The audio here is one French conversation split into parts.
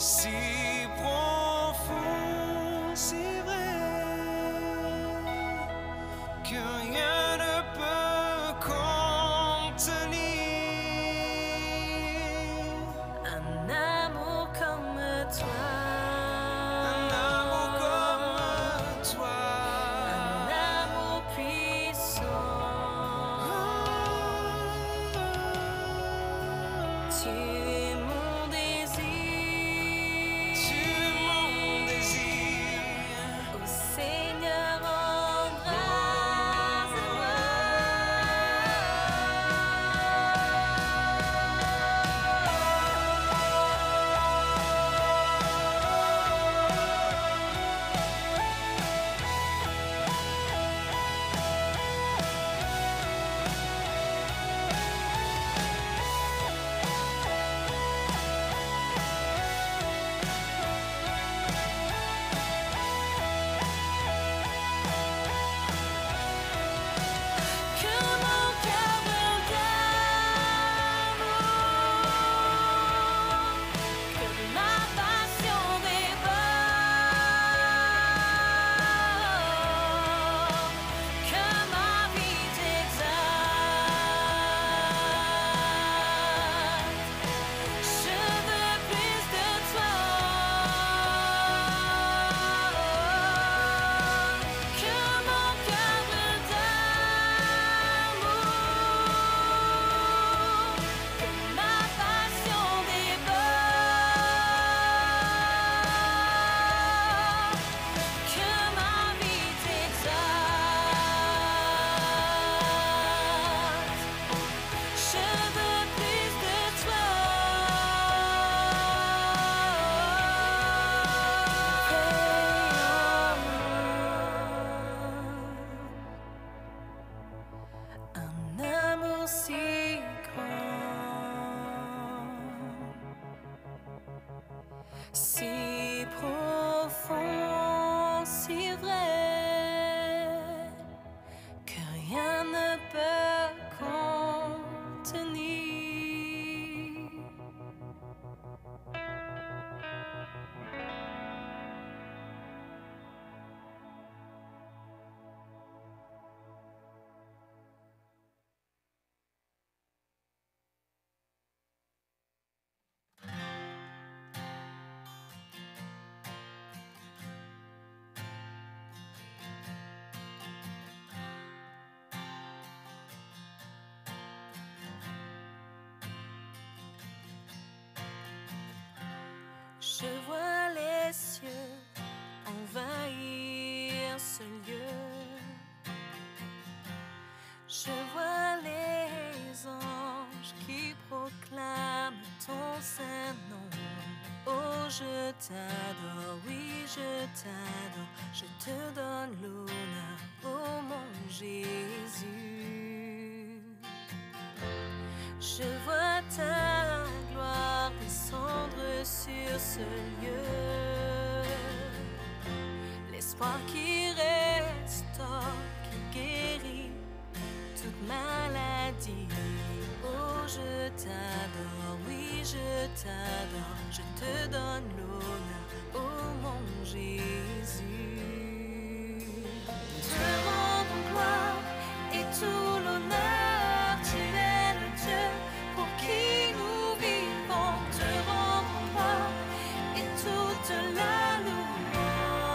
si profond, si vrai, que rien ne peut contenir un amour comme toi. un amour comme toi. Un amour puissant. Tu es mon désir. Tu es mon désir. Ô Seigneur, embrasse-moi. Que mon cœur brûle d'amour, que ma passion déborde, que ma vie t'exalte. Je veux plus de toi. Que mon cœur brûle d'amour, que ma passion déborde, que ma vie t'exalte. Je veux plus de toi. Un amour si grand, si profond, si vrai, que rien ne peut contenir. Je vois les cieux envahir ce lieu. Je vois les anges qui proclament ton saint nom. Oh, je t'adore, oui, je t'adore. Je te donne l'honneur, oh mon Jésus. Je vois ta gloire descendre sur ce lieu. L'espoir qui restaure, qui guérit toute maladie. Oh, je t'adore, oui, je t'adore. Je te donne l'honneur, oh mon Jésus. Te rendons gloire et tout l'honneur. Tu es le Dieu pour qui nous vivons. Te rendons gloire et toute la louange.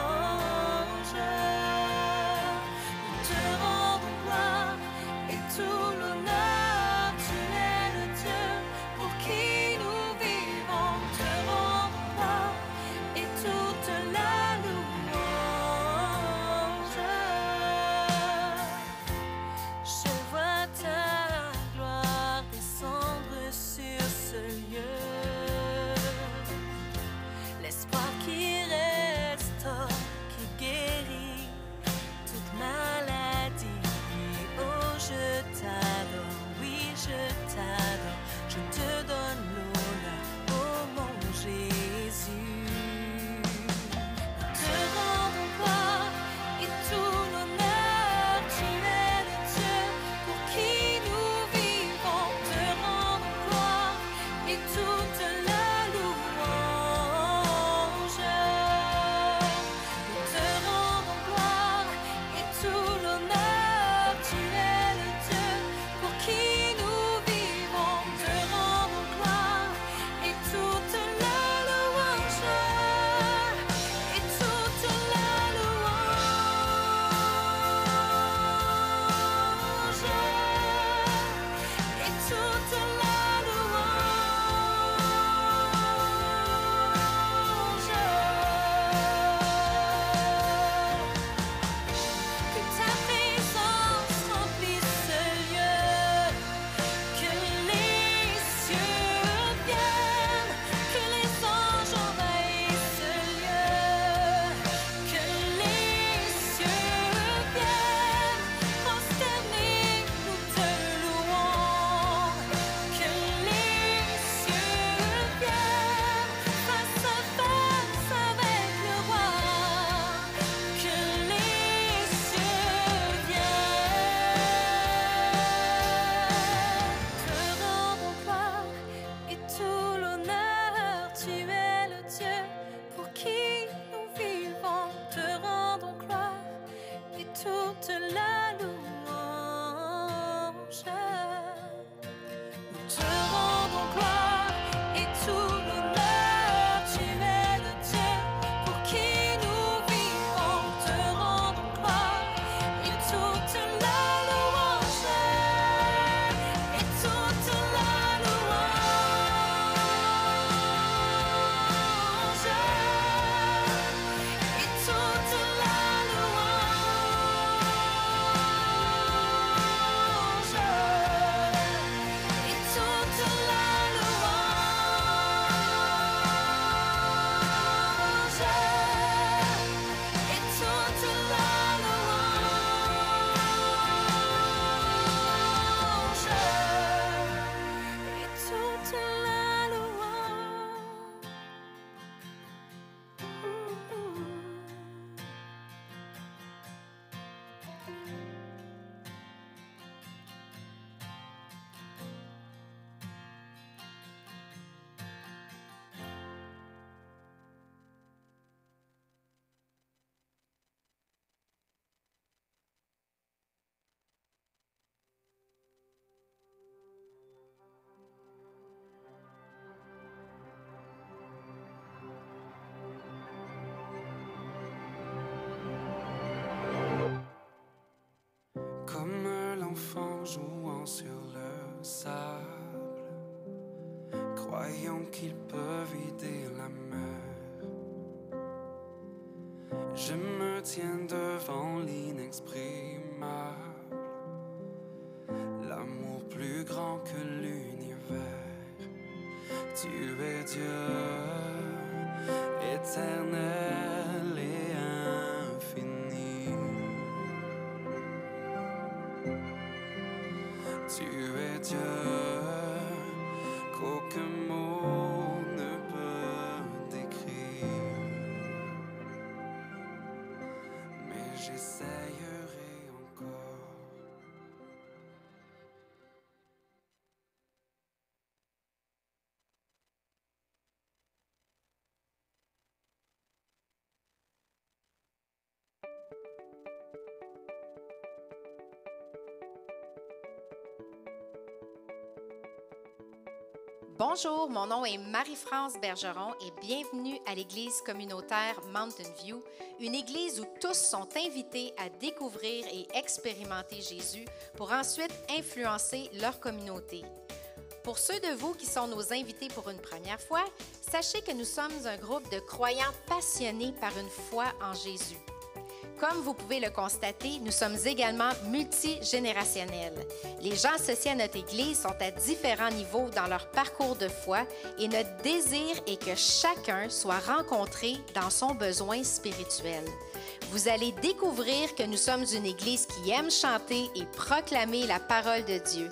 comme l'enfant jouant sur le sable, croyant qu'il peut vider la mer. Je me tiens devant l'inexprimable, l'amour plus grand que l'univers. Tu es Dieu, éternel et infini. Tu es Dieu, qu'aucun mot ne peut décrire. Mais j'essayerai encore. Bonjour, mon nom est Marie-France Bergeron et bienvenue à l'église communautaire Mountain View, une église où tous sont invités à découvrir et expérimenter Jésus pour ensuite influencer leur communauté. Pour ceux de vous qui sont nos invités pour une première fois, sachez que nous sommes un groupe de croyants passionnés par une foi en Jésus. Comme vous pouvez le constater, nous sommes également multigénérationnels. Les gens associés à notre Église sont à différents niveaux dans leur parcours de foi et notre désir est que chacun soit rencontré dans son besoin spirituel. Vous allez découvrir que nous sommes une Église qui aime chanter et proclamer la parole de Dieu.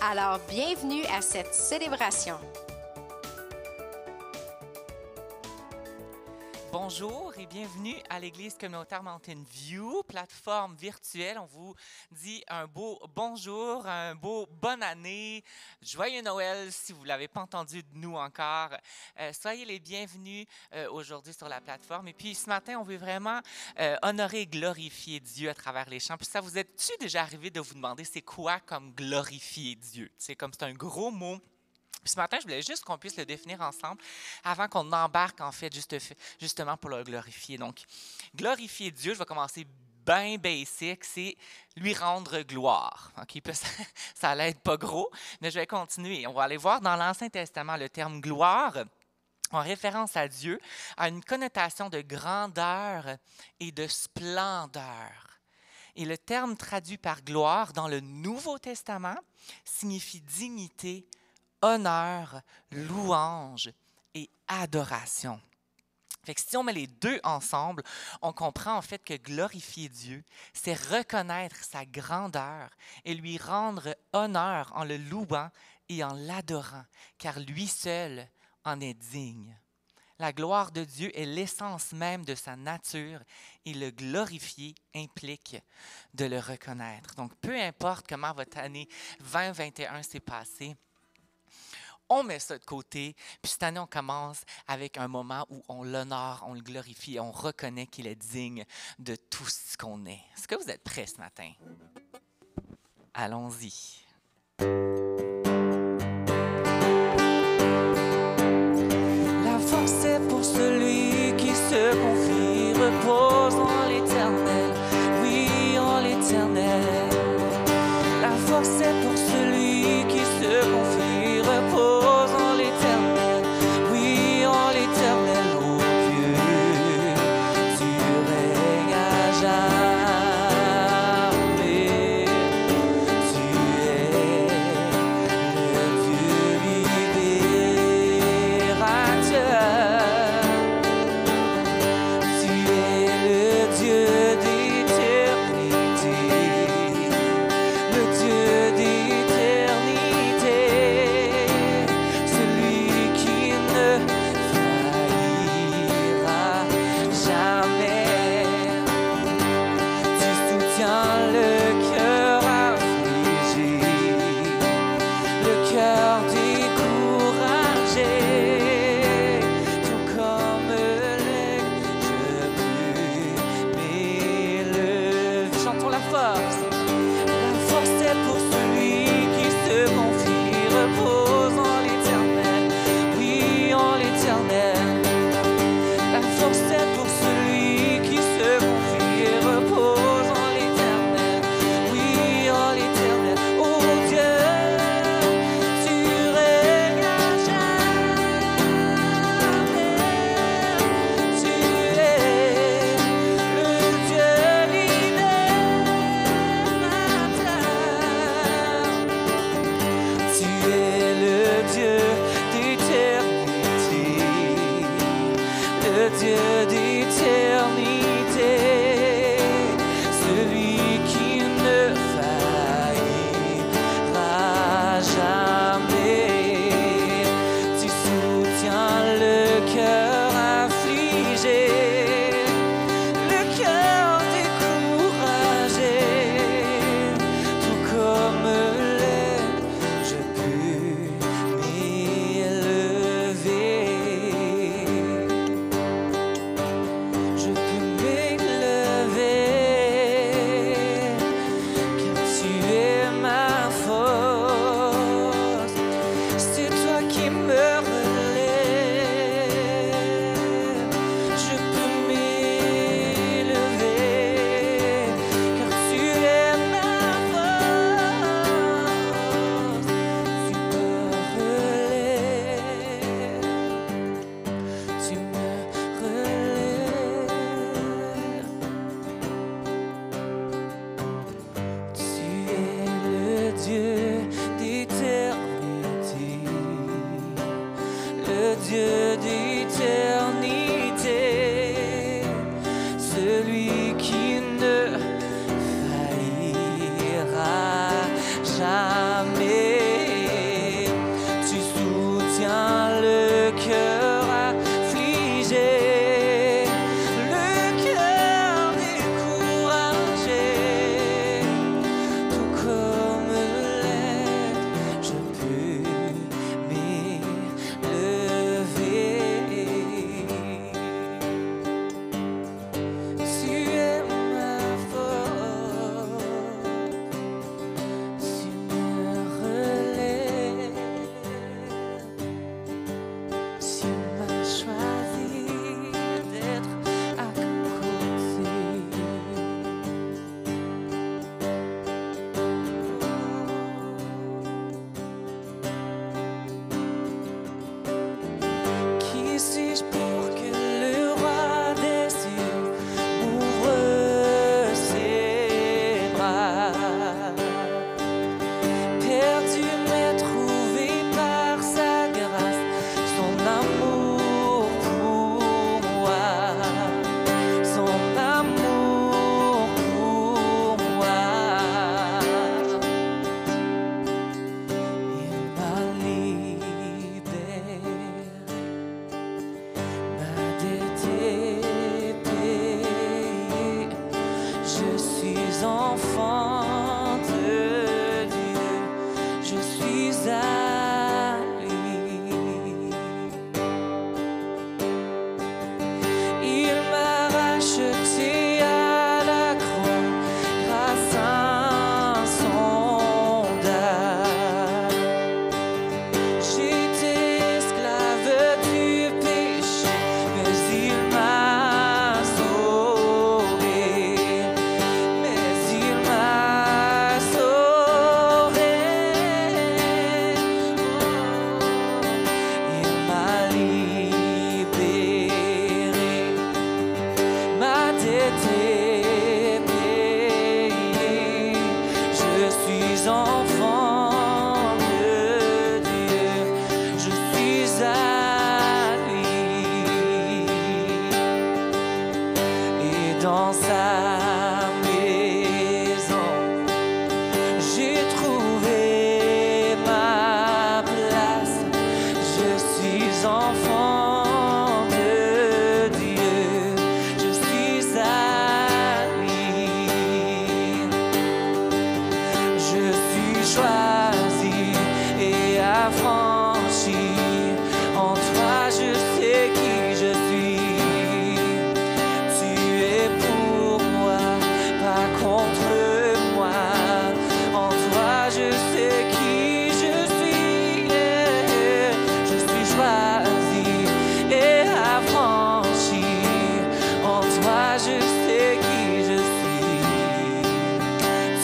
Alors, bienvenue à cette célébration. Bonjour et bienvenue à l'église communautaire Mountain View, plateforme virtuelle. On vous dit un beau bonjour, un beau bonne année, joyeux Noël si vous ne l'avez pas entendu de nous encore. Soyez les bienvenus aujourd'hui sur la plateforme. Et puis ce matin, on veut vraiment honorer et glorifier Dieu à travers les chants. Puis ça vous est-tu déjà arrivé de vous demander c'est quoi comme glorifier Dieu? C'est comme c'est un gros mot. Puis ce matin, je voulais juste qu'on puisse le définir ensemble avant qu'on embarque en fait justement pour le glorifier. Donc, glorifier Dieu, je vais commencer bien basic, c'est lui rendre gloire. Okay? Puis ça l'aide pas gros, mais je vais continuer. On va aller voir dans l'Ancien Testament le terme gloire en référence à Dieu a une connotation de grandeur et de splendeur. Et le terme traduit par gloire dans le Nouveau Testament signifie dignité, honneur, louange et adoration. Fait que si on met les deux ensemble, on comprend en fait que glorifier Dieu, c'est reconnaître sa grandeur et lui rendre honneur en le louant et en l'adorant, car lui seul en est digne. La gloire de Dieu est l'essence même de sa nature et le glorifier implique de le reconnaître. Donc, peu importe comment votre année 2021 s'est passée, on met ça de côté, puis cette année, on commence avec un moment où on l'honore, on le glorifie, on reconnaît qu'il est digne de tout ce qu'on est. Est-ce que vous êtes prêts ce matin? Allons-y. La force est pour celui qui se confie, repose en l'Éternel, oui, en l'Éternel. La force est pour celui qui se confie, repose en l'Éternel, oui, en l'Éternel, ô Dieu, tu règnes à jamais, tu es le Dieu libérateur, tu le Dieu d'éternité, celui qui ne faillira jamais. Tu soutiens le cœur affligé, le cœur découragé, tout comme l'air, je peux m'élever. Je peux m'élever, car tu es ma force. C'est toi qui me relèves. Je peux m'élever, car tu es ma force. Tu me relèves. Tu me relèves. Tu es le Dieu d'éternité, le Dieu d'éternité, celui qui ne faillira jamais. Tu soutiens le cœur affligé, le cœur découragé, tout comme l'air, je peux m'élever. Tu es ma force, tu me relèves. Tu m'as choisi d'être à côté. Qui suis-je pour que le roi des cieux m'ouvre ses bras? Perdu mais trouvé par sa grâce, son amour pour moi, son amour pour moi. Il m'a libéré, ma dette est payée. Je suis enfant de Dieu, je suis à lui. Il m'a racheté à la croix grâce insondable. J'étais esclave du péché, mais il m'a sauvé. Mais il m'a sauvé. Il m'a libéré. Ma dette est payée. Je suis enfant de Dieu. Je suis à lui. Et dans sa maison, j'ai trouvé ma place. Je suis enfant de Dieu. Je suis à lui. Je suis choisi et affranchi. En toi, je sais qui je suis. Tu es pour moi, pas contre moi. En toi, je sais qui je suis. Je suis choisi et affranchi. En toi, je sais qui je suis.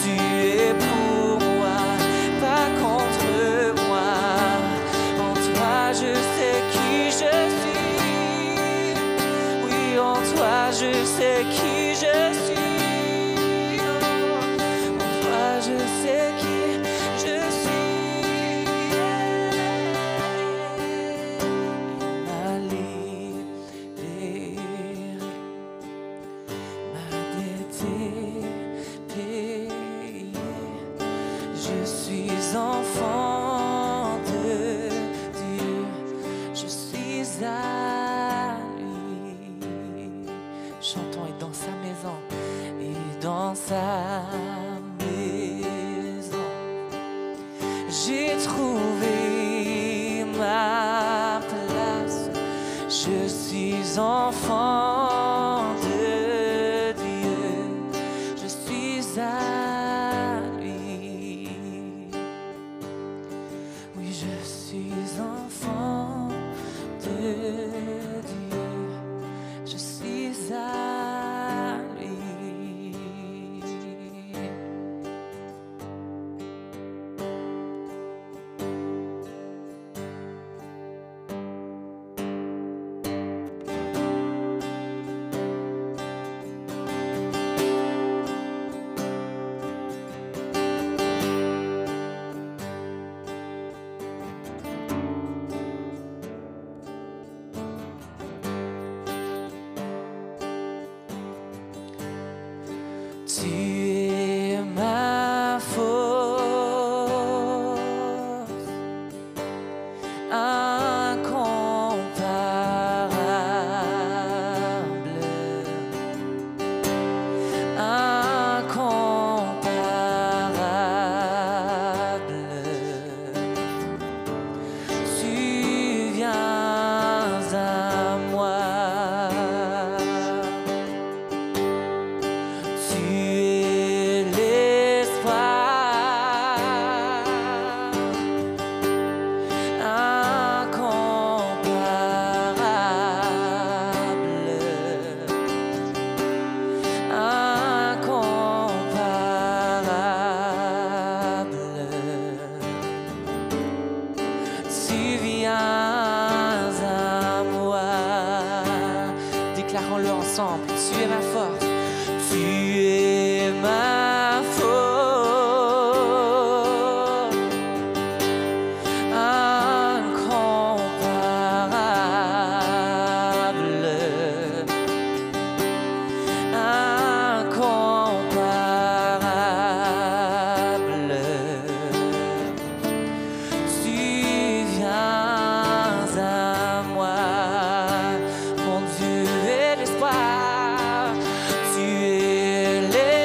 Tu es pour moi, pas contre moi. En toi, je sais qui je suis. Oui, en toi, je sais qui je suis. En toi, je sais qui je suis. Il m'a libéré. dans sa maison. J'ai trouvé ma place. Je suis enfant de Dieu. Je suis à lui. Oui, je suis enfant de Dieu. Je suis à lui. Tu es ma force, incomparable, incomparable. Tu viens à moi. Tu es l'espoir incomparable, incomparable. Tu viens à moi. Déclarons-le ensemble. Tu es ma force. Tu es ma force, incomparable, incomparable. Tu viens à moi, mon Dieu est l'espoir. Tu es l'espoir.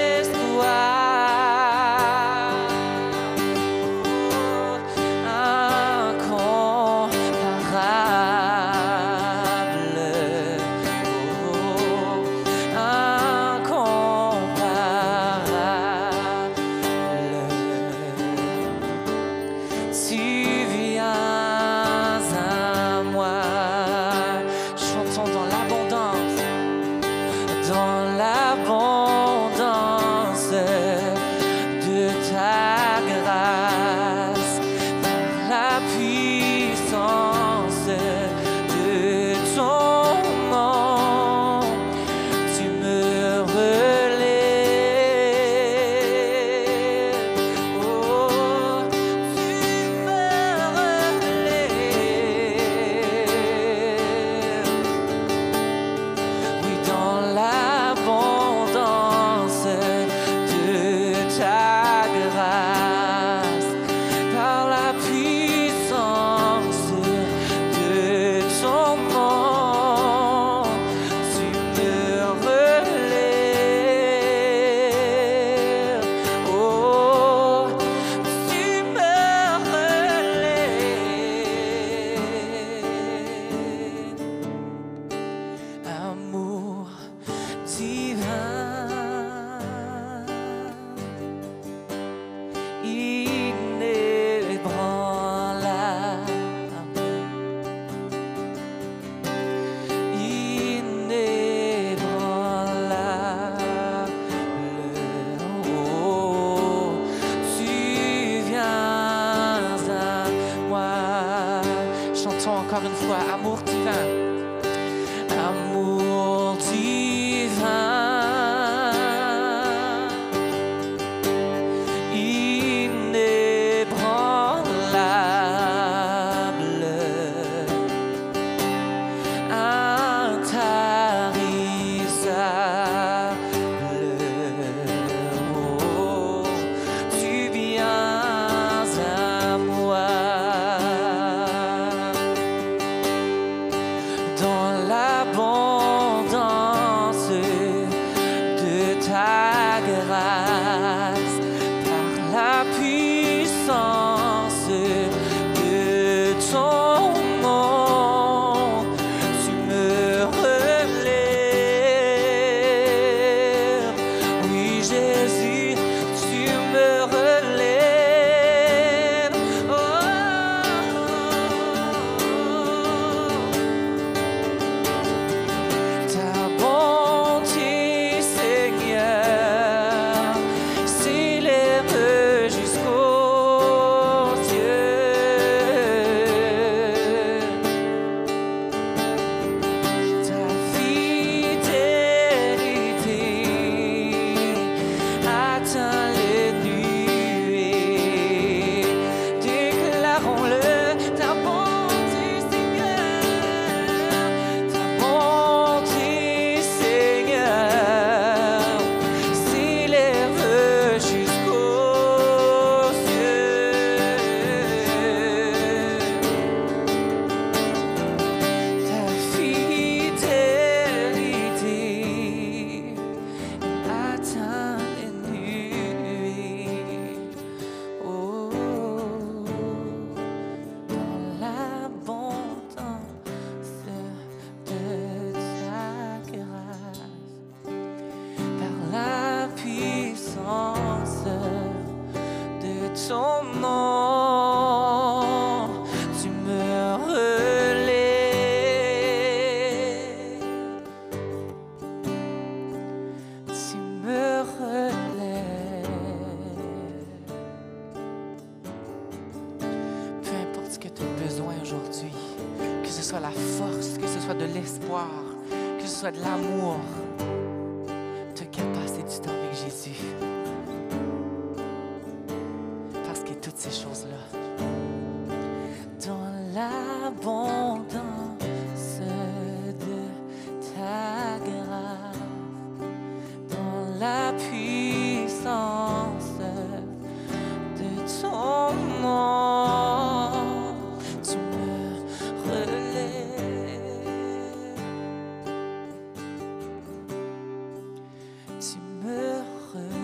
l'espoir, que ce soit de l'amour, tu as qu'à passer du temps avec Jésus. Parce que toutes ces choses-là, dans l'abondance de ta grâce, dans la puissance de ton nom, tu me relèves. Tu me relèves.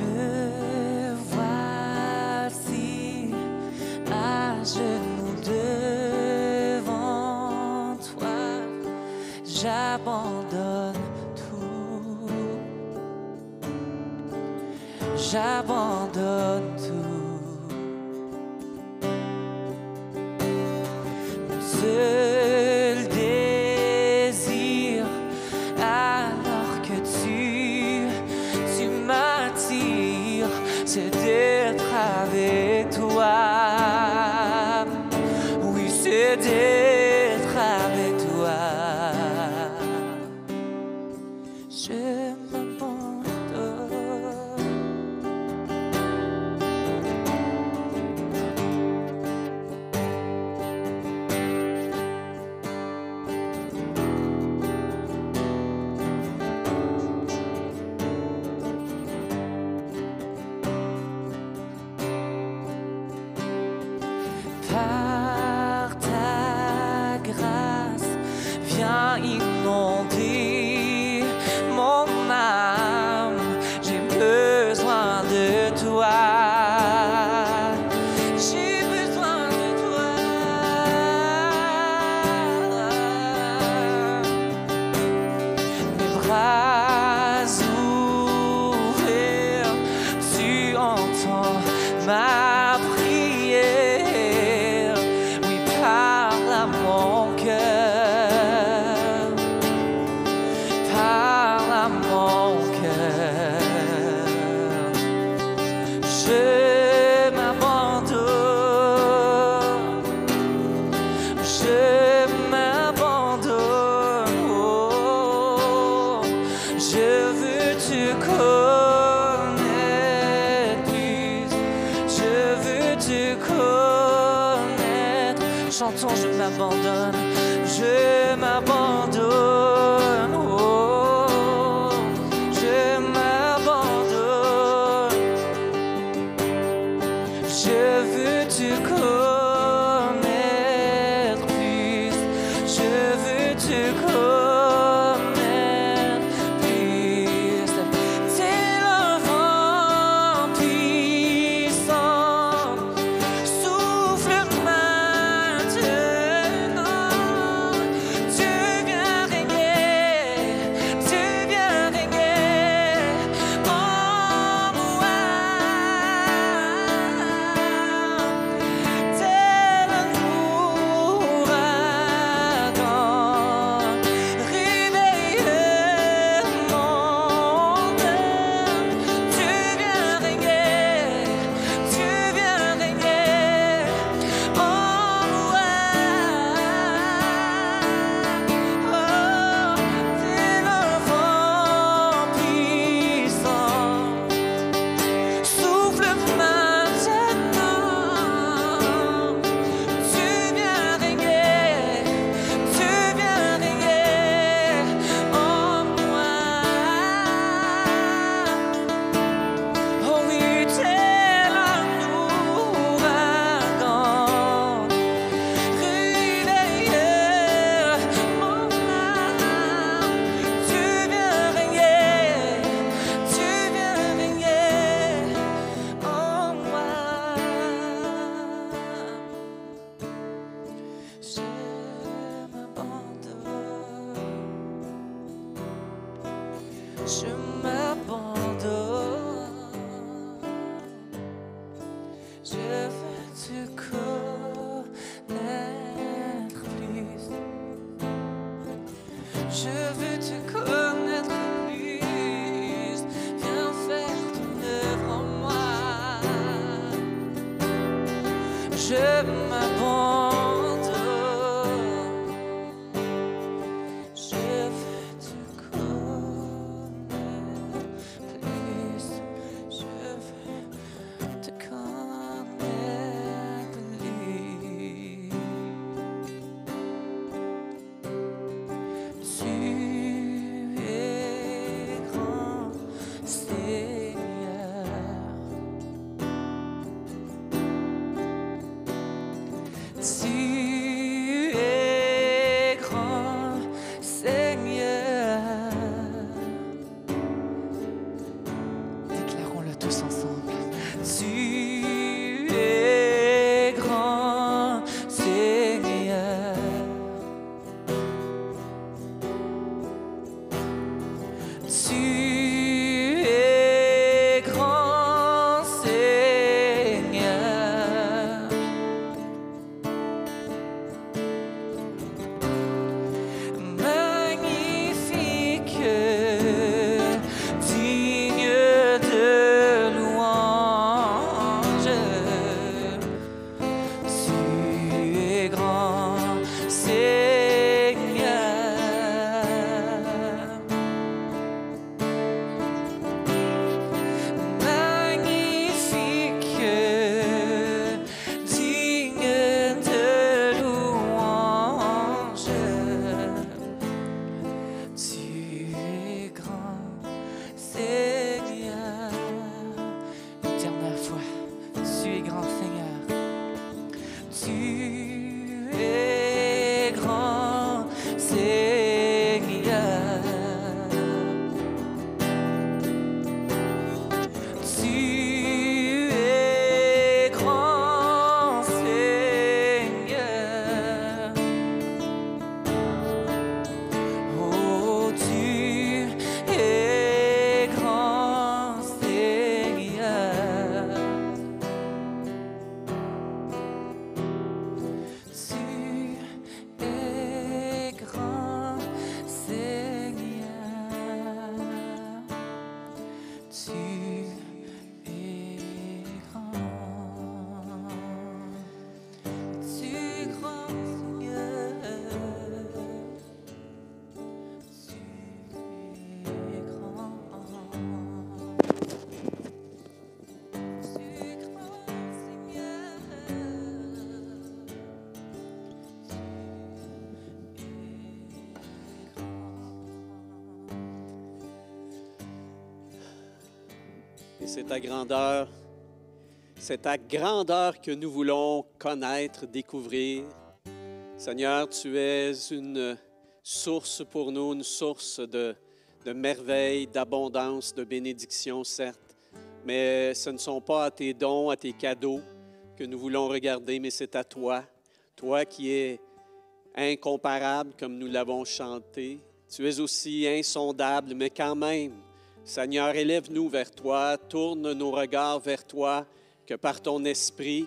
Me voici à genoux devant toi, j'abandonne tout, j'abandonne tout. Mon seul désir, alors que tu m'attires, c'est d'être avec toi. Oui, c'est d'être avec toi. Je m'abandonne. Par ta grâce, viens inonder mon âme. J'ai besoin de toi. J'ai besoin de toi. Mes bras ouverts, tu entends ma prière. Oui, parle à mon cœur. Parle à mon cœur. Je m'abandonne. Je m'abandonne. Oh, je veux te connaître plus. Je veux te connaître. Chantons, je m'abandonne. Je m'abandonne. Oh, je m'abandonne. Je veux te connaître plus. Je veux te connaître plus. Tel un vent puissant, souffle maintenant. je m'abandonne. Je veux te connaître plus. Je veux te connaître plus. Viens faire ton œuvre en moi. Je m'abandonne. Je veux te connaître plus. Je veux te connaître plus. Tu es grand, Seigneur. Tu es grand, Seigneur. Déclarons-le tous ensemble. Tu es grand, Seigneur. Tu es grand, Seigneur. Magnifique, digne de louange. Tu es grand, Seigneur. Magnifique, digne de louange. Tu es grand, Seigneur. Une dernière fois, tu es grand, Seigneur. Tu es grand, Seigneur. Tu es grand, Seigneur. Oh, tu es grand, Seigneur. Tu es grand, Seigneur. Tu es grand. Tu es grand, Seigneur. Tu es grand. Tu es grand, Seigneur. Et c'est ta grandeur que nous voulons connaître, découvrir. Seigneur, tu es une source pour nous, une source de merveille, d'abondance, de bénédiction, certes. Mais ce ne sont pas à tes dons, à tes cadeaux que nous voulons regarder, mais c'est à toi. Toi qui es incomparable, comme nous l'avons chanté. Tu es aussi insondable, mais quand même, Seigneur, élève-nous vers toi, tourne nos regards vers toi, que par ton esprit,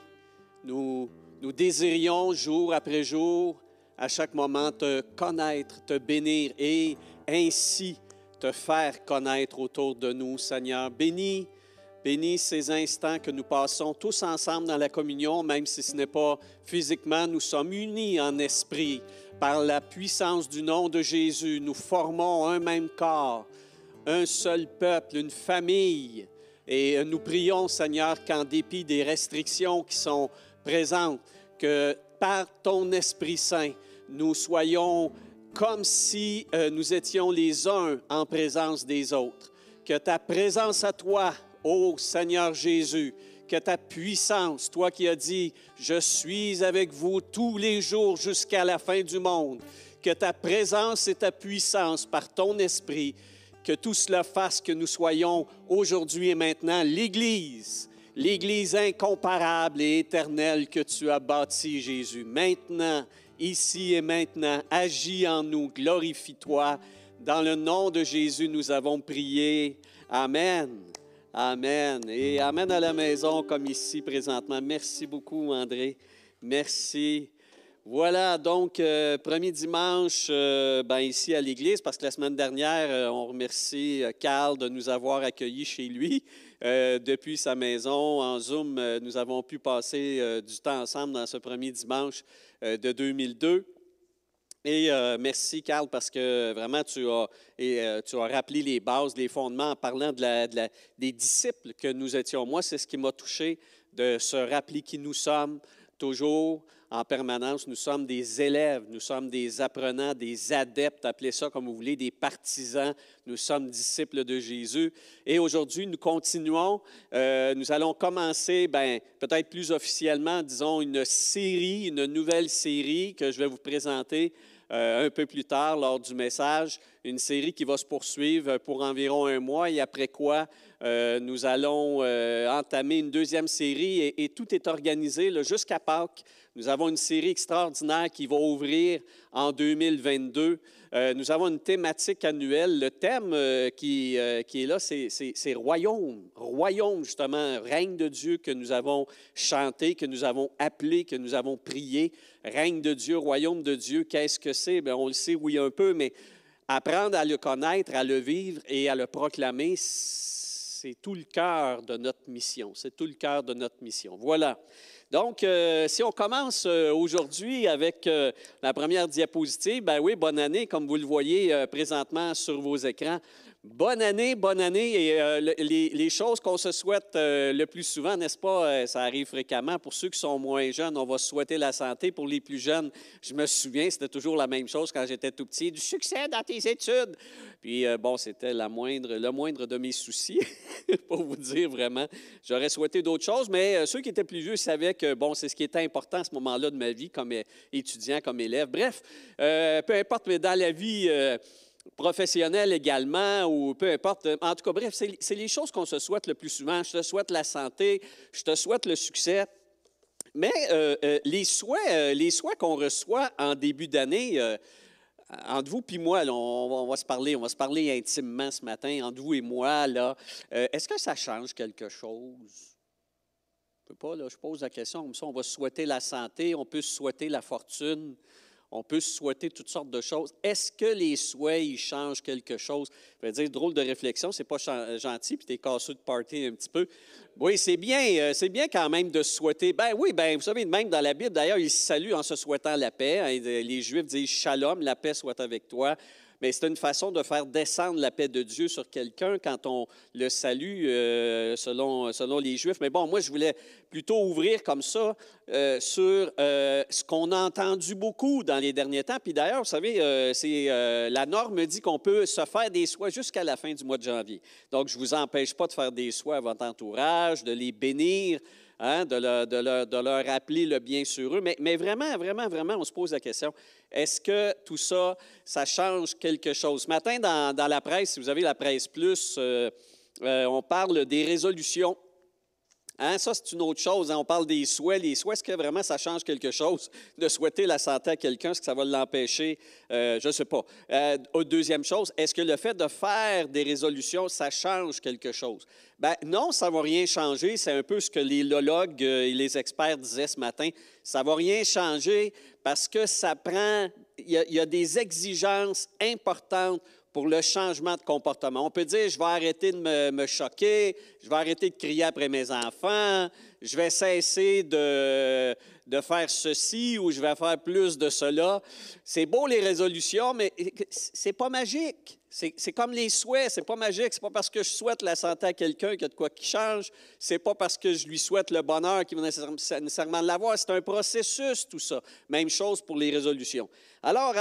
nous désirions jour après jour, à chaque moment, te connaître, te bénir et ainsi te faire connaître autour de nous, Seigneur. Bénis ces instants que nous passons tous ensemble dans la communion, même si ce n'est pas physiquement, nous sommes unis en esprit. Par la puissance du nom de Jésus, nous formons un même corps, un seul peuple, une famille. Et nous prions, Seigneur, qu'en dépit des restrictions qui sont présentes, que par ton Esprit Saint, nous soyons comme si nous étions les uns en présence des autres. Que ta présence à toi, ô Seigneur Jésus, que ta puissance, toi qui as dit « Je suis avec vous tous les jours jusqu'à la fin du monde », que ta présence et ta puissance par ton Esprit, que tout cela fasse que nous soyons aujourd'hui et maintenant l'Église incomparable et éternelle que tu as bâtie, Jésus, maintenant ici et maintenant. Agis en nous, glorifie-toi. Dans le nom de Jésus, nous avons prié. Amen. Amen. Et amen à la maison comme ici présentement. Merci beaucoup, André. Merci. Voilà, donc, premier dimanche ici à l'Église, parce que la semaine dernière, on remercie Carl de nous avoir accueillis chez lui. Depuis sa maison, en Zoom, nous avons pu passer du temps ensemble dans ce premier dimanche de 2002. Et merci, Carl, parce que vraiment, tu as rappelé les bases, les fondements en parlant des disciples que nous étions. Moi, c'est ce qui m'a touché, de se rappeler qui nous sommes toujours, en permanence. Nous sommes des élèves, nous sommes des apprenants, des adeptes, appelez ça comme vous voulez, des partisans. Nous sommes disciples de Jésus. Et aujourd'hui, nous continuons. Nous allons commencer, peut-être plus officiellement, disons, une nouvelle série que je vais vous présenter un peu plus tard lors du message. Une série qui va se poursuivre pour environ un mois et après quoi, nous allons entamer une deuxième série et tout est organisé là, jusqu'à Pâques. Nous avons une série extraordinaire qui va ouvrir en 2022. Nous avons une thématique annuelle. Le thème qui est là, c'est royaume. Royaume, justement, règne de Dieu que nous avons chanté, que nous avons appelé, que nous avons prié. Règne de Dieu, royaume de Dieu, qu'est-ce que c'est? Bien, on le sait, oui, un peu, mais apprendre à le connaître, à le vivre et à le proclamer, c'est tout le cœur de notre mission. C'est tout le cœur de notre mission. Voilà. Donc, si on commence aujourd'hui avec la première diapositive, ben oui, bonne année, comme vous le voyez présentement sur vos écrans. Bonne année, et les choses qu'on se souhaite le plus souvent, n'est-ce pas, ça arrive fréquemment. Pour ceux qui sont moins jeunes, on va se souhaiter la santé. Pour les plus jeunes, je me souviens, c'était toujours la même chose quand j'étais tout petit, du succès dans tes études. Puis, c'était le moindre de mes soucis, pour vous dire vraiment. J'aurais souhaité d'autres choses, mais ceux qui étaient plus vieux savaient que, c'est ce qui était important à ce moment-là de ma vie comme étudiant, comme élève. Bref, peu importe, mais dans la vie professionnelle également, ou peu importe. En tout cas, bref, c'est les choses qu'on se souhaite le plus souvent. Je te souhaite la santé, je te souhaite le succès. Mais les souhaits qu'on reçoit en début d'année, entre vous et moi, là, on va se parler intimement ce matin, entre vous et moi, là. Est-ce que ça change quelque chose? Je ne peux pas, là, je pose la question comme ça. On va se souhaiter la santé, on peut se souhaiter la fortune. On peut se souhaiter toutes sortes de choses. Est-ce que les souhaits, ils changent quelque chose? Je vais dire, drôle de réflexion, c'est pas gentil, puis tu es cassé de party un petit peu. Oui, c'est bien quand même de se souhaiter. Vous savez, même dans la Bible, d'ailleurs, ils se saluent en se souhaitant la paix. Hein, les Juifs disent « Shalom, la paix soit avec toi ». Mais c'est une façon de faire descendre la paix de Dieu sur quelqu'un quand on le salue selon les Juifs. Mais bon, moi, je voulais plutôt ouvrir comme ça sur ce qu'on a entendu beaucoup dans les derniers temps. Puis d'ailleurs, vous savez, la norme dit qu'on peut se faire des souhaits jusqu'à la fin du mois de janvier. Donc, je ne vous empêche pas de faire des souhaits à votre entourage, de les bénir, hein, de leur rappeler le bien sur eux. Mais vraiment, on se pose la question. Est-ce que tout ça, ça change quelque chose? Ce matin, dans la presse, si vous avez la presse plus, on parle des résolutions. Hein, ça, c'est une autre chose. Hein, on parle des souhaits. Les souhaits, est-ce que vraiment ça change quelque chose de souhaiter la santé à quelqu'un? Est-ce que ça va l'empêcher? Je ne sais pas. Deuxième chose, est-ce que le fait de faire des résolutions, ça change quelque chose? Bien, non, ça ne va rien changer. C'est un peu ce que les lologues et les experts disaient ce matin. Ça ne va rien changer parce que ça prend... Il y a des exigences importantes pour le changement de comportement. On peut dire, je vais arrêter de me choquer, je vais arrêter de crier après mes enfants, je vais cesser de faire ceci ou je vais faire plus de cela. C'est beau les résolutions, mais c'est pas magique. C'est comme les souhaits, c'est pas magique. C'est pas parce que je souhaite la santé à quelqu'un qu'il y a de quoi qui change. C'est pas parce que je lui souhaite le bonheur qu'il va nécessairement l'avoir. C'est un processus, tout ça. Même chose pour les résolutions. Alors,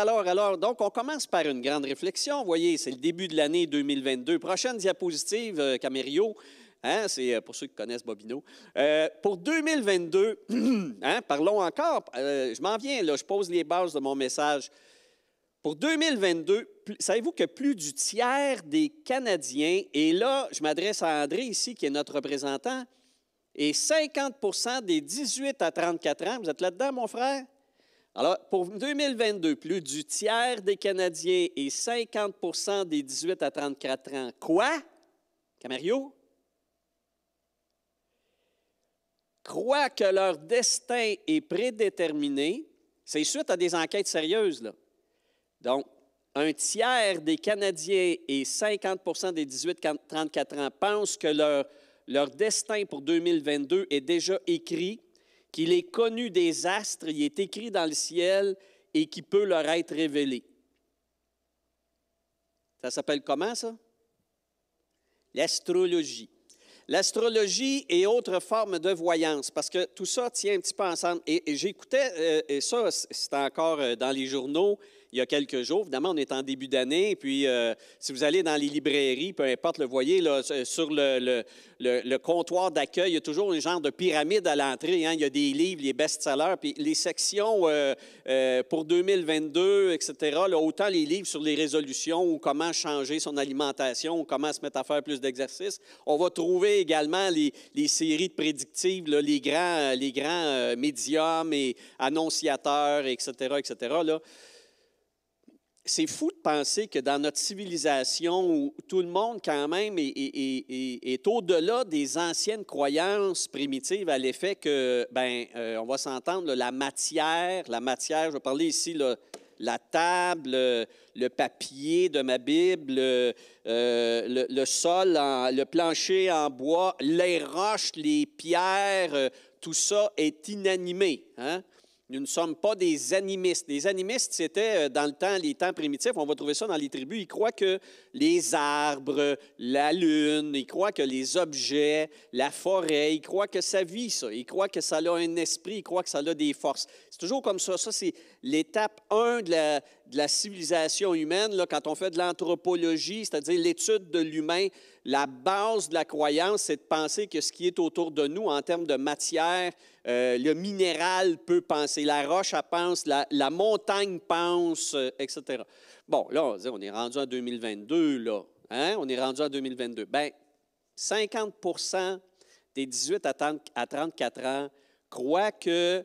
donc, on commence par une grande réflexion. Vous voyez, c'est le début de l'année 2022. Prochaine diapositive, Camério. Hein, c'est pour ceux qui connaissent Bobino. Pour 2022, hein, parlons encore. Je m'en viens, là, je pose les bases de mon message. Pour 2022, savez-vous que plus du tiers des Canadiens, et là, je m'adresse à André ici, qui est notre représentant, et 50 des 18 à 34 ans, vous êtes là-dedans, mon frère? Alors, pour 2022, plus du tiers des Canadiens et 50 des 18 à 34 ans. Quoi? Camario? Croient que leur destin est prédéterminé. C'est suite à des enquêtes sérieuses, là. Donc, un tiers des Canadiens et 50 des 18-34 ans pensent que leur destin pour 2022 est déjà écrit, qu'il est connu des astres, il est écrit dans le ciel et qu'il peut leur être révélé. Ça s'appelle comment, ça? L'astrologie. L'astrologie et autres formes de voyance, parce que tout ça tient un petit peu ensemble. Et j'écoutais, et ça, c'est encore dans les journaux, il y a quelques jours. Évidemment, on est en début d'année, puis si vous allez dans les librairies, peu importe, le voyez, là, sur le comptoir d'accueil, il y a toujours un genre de pyramide à l'entrée. Hein? Il y a des livres, les best-sellers, puis les sections pour 2022, etc., là, autant les livres sur les résolutions ou comment changer son alimentation ou comment se mettre à faire plus d'exercice. On va trouver également les séries de prédictives, là, les grands médiums et annonciateurs, etc., etc., là. C'est fou de penser que dans notre civilisation, où tout le monde quand même est au-delà des anciennes croyances primitives à l'effet que, on va s'entendre, là, la matière, je vais parler ici, là, la table, le papier de ma Bible, le sol, le plancher en bois, les roches, les pierres, tout ça est inanimé, hein? Nous ne sommes pas des animistes. Les animistes, c'était dans les temps primitifs, on va trouver ça dans les tribus, ils croient que les arbres, la lune, ils croient que les objets, la forêt, ils croient que ça vit ça, ils croient que ça a un esprit, ils croient que ça a des forces. C'est toujours comme ça. Ça, c'est l'étape 1 de la civilisation humaine, là, quand on fait de l'anthropologie, c'est-à-dire l'étude de l'humain. La base de la croyance, c'est de penser que ce qui est autour de nous en termes de matière, le minéral peut penser, la roche, elle pense, la montagne pense, etc. Bon, là, on est rendu en 2022, là. Hein? On est rendu en 2022. Bien, 50 des 18 à 34 ans croient que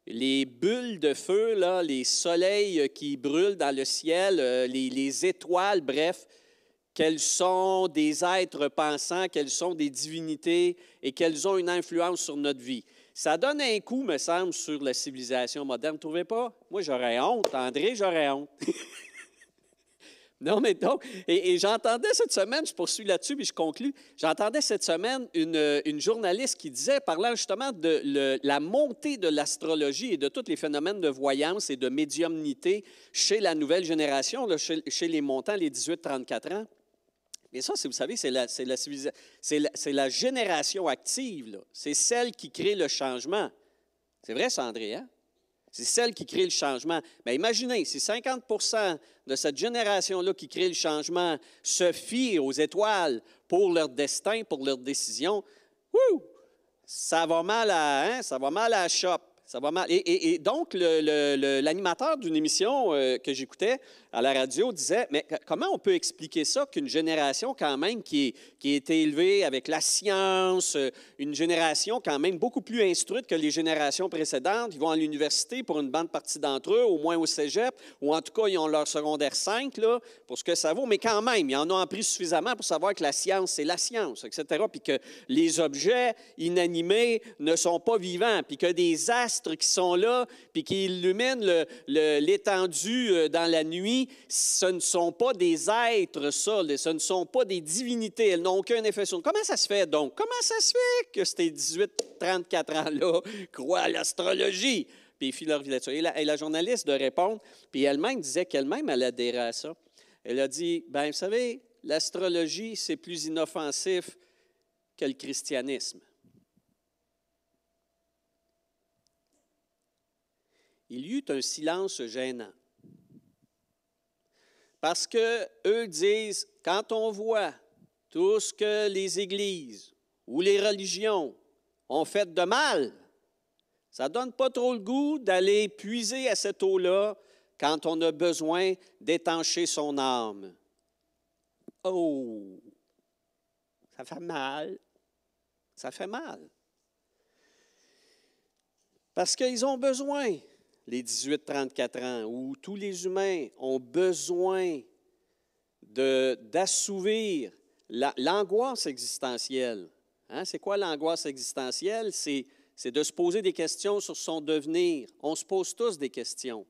les bulles de feu, là, les soleils qui brûlent dans le ciel, les étoiles, bref, qu'elles sont des êtres pensants, qu'elles sont des divinités et qu'elles ont une influence sur notre vie. Ça donne un coup, me semble, sur la civilisation moderne. Ne trouvez pas? Moi, j'aurais honte. André, j'aurais honte. Non, mais donc, et j'entendais cette semaine, je poursuis là-dessus, puis je conclus, j'entendais cette semaine une journaliste qui disait, parlant justement de la montée de l'astrologie et de tous les phénomènes de voyance et de médiumnité chez la nouvelle génération, là, chez les montants, les 18-34 ans. Mais ça, vous savez, c'est la génération active, là. C'est celle qui crée le changement. C'est vrai, ça, André, hein? C'est celle qui crée le changement. Bien, imaginez, si 50 de cette génération-là qui crée le changement se fie aux étoiles pour leur destin, pour leur décision, ça va mal ça va mal à la shop. Ça va mal. Et donc, l'animateur d'une émission que j'écoutais à la radio disait, mais comment on peut expliquer ça qu'une génération quand même qui a été élevée avec la science, une génération quand même beaucoup plus instruite que les générations précédentes, ils vont à l'université pour une bonne partie d'entre eux, au moins au cégep, ou en tout cas, ils ont leur secondaire 5, là, pour ce que ça vaut, mais quand même, ils en ont appris suffisamment pour savoir que la science, c'est la science, etc., puis que les objets inanimés ne sont pas vivants, puis que des astres qui sont là, puis qui illuminent l'étendue dans la nuit, ce ne sont pas des êtres, ça, ce ne sont pas des divinités, elles n'ont aucun effet sur nous. Comment ça se fait donc? Comment ça se fait que ces 18-34 ans-là croient à l'astrologie? Puis ils filent leur vie là-dessus. Et la journaliste de répondre, puis elle-même disait qu'elle-même, elle adhérait à ça. Elle a dit, bien, vous savez, l'astrologie, c'est plus inoffensif que le christianisme. Il y eut un silence gênant. Parce qu'eux disent, quand on voit tout ce que les églises ou les religions ont fait de mal, ça ne donne pas trop le goût d'aller puiser à cette eau-là quand on a besoin d'étancher son âme. Oh, ça fait mal. Ça fait mal. Parce qu'ils ont besoin. les 18-34 ans, où tous les humains ont besoin d'assouvir l'angoisse existentielle. Hein? C'est quoi l'angoisse existentielle? C'est de se poser des questions sur son devenir. On se pose tous des questions.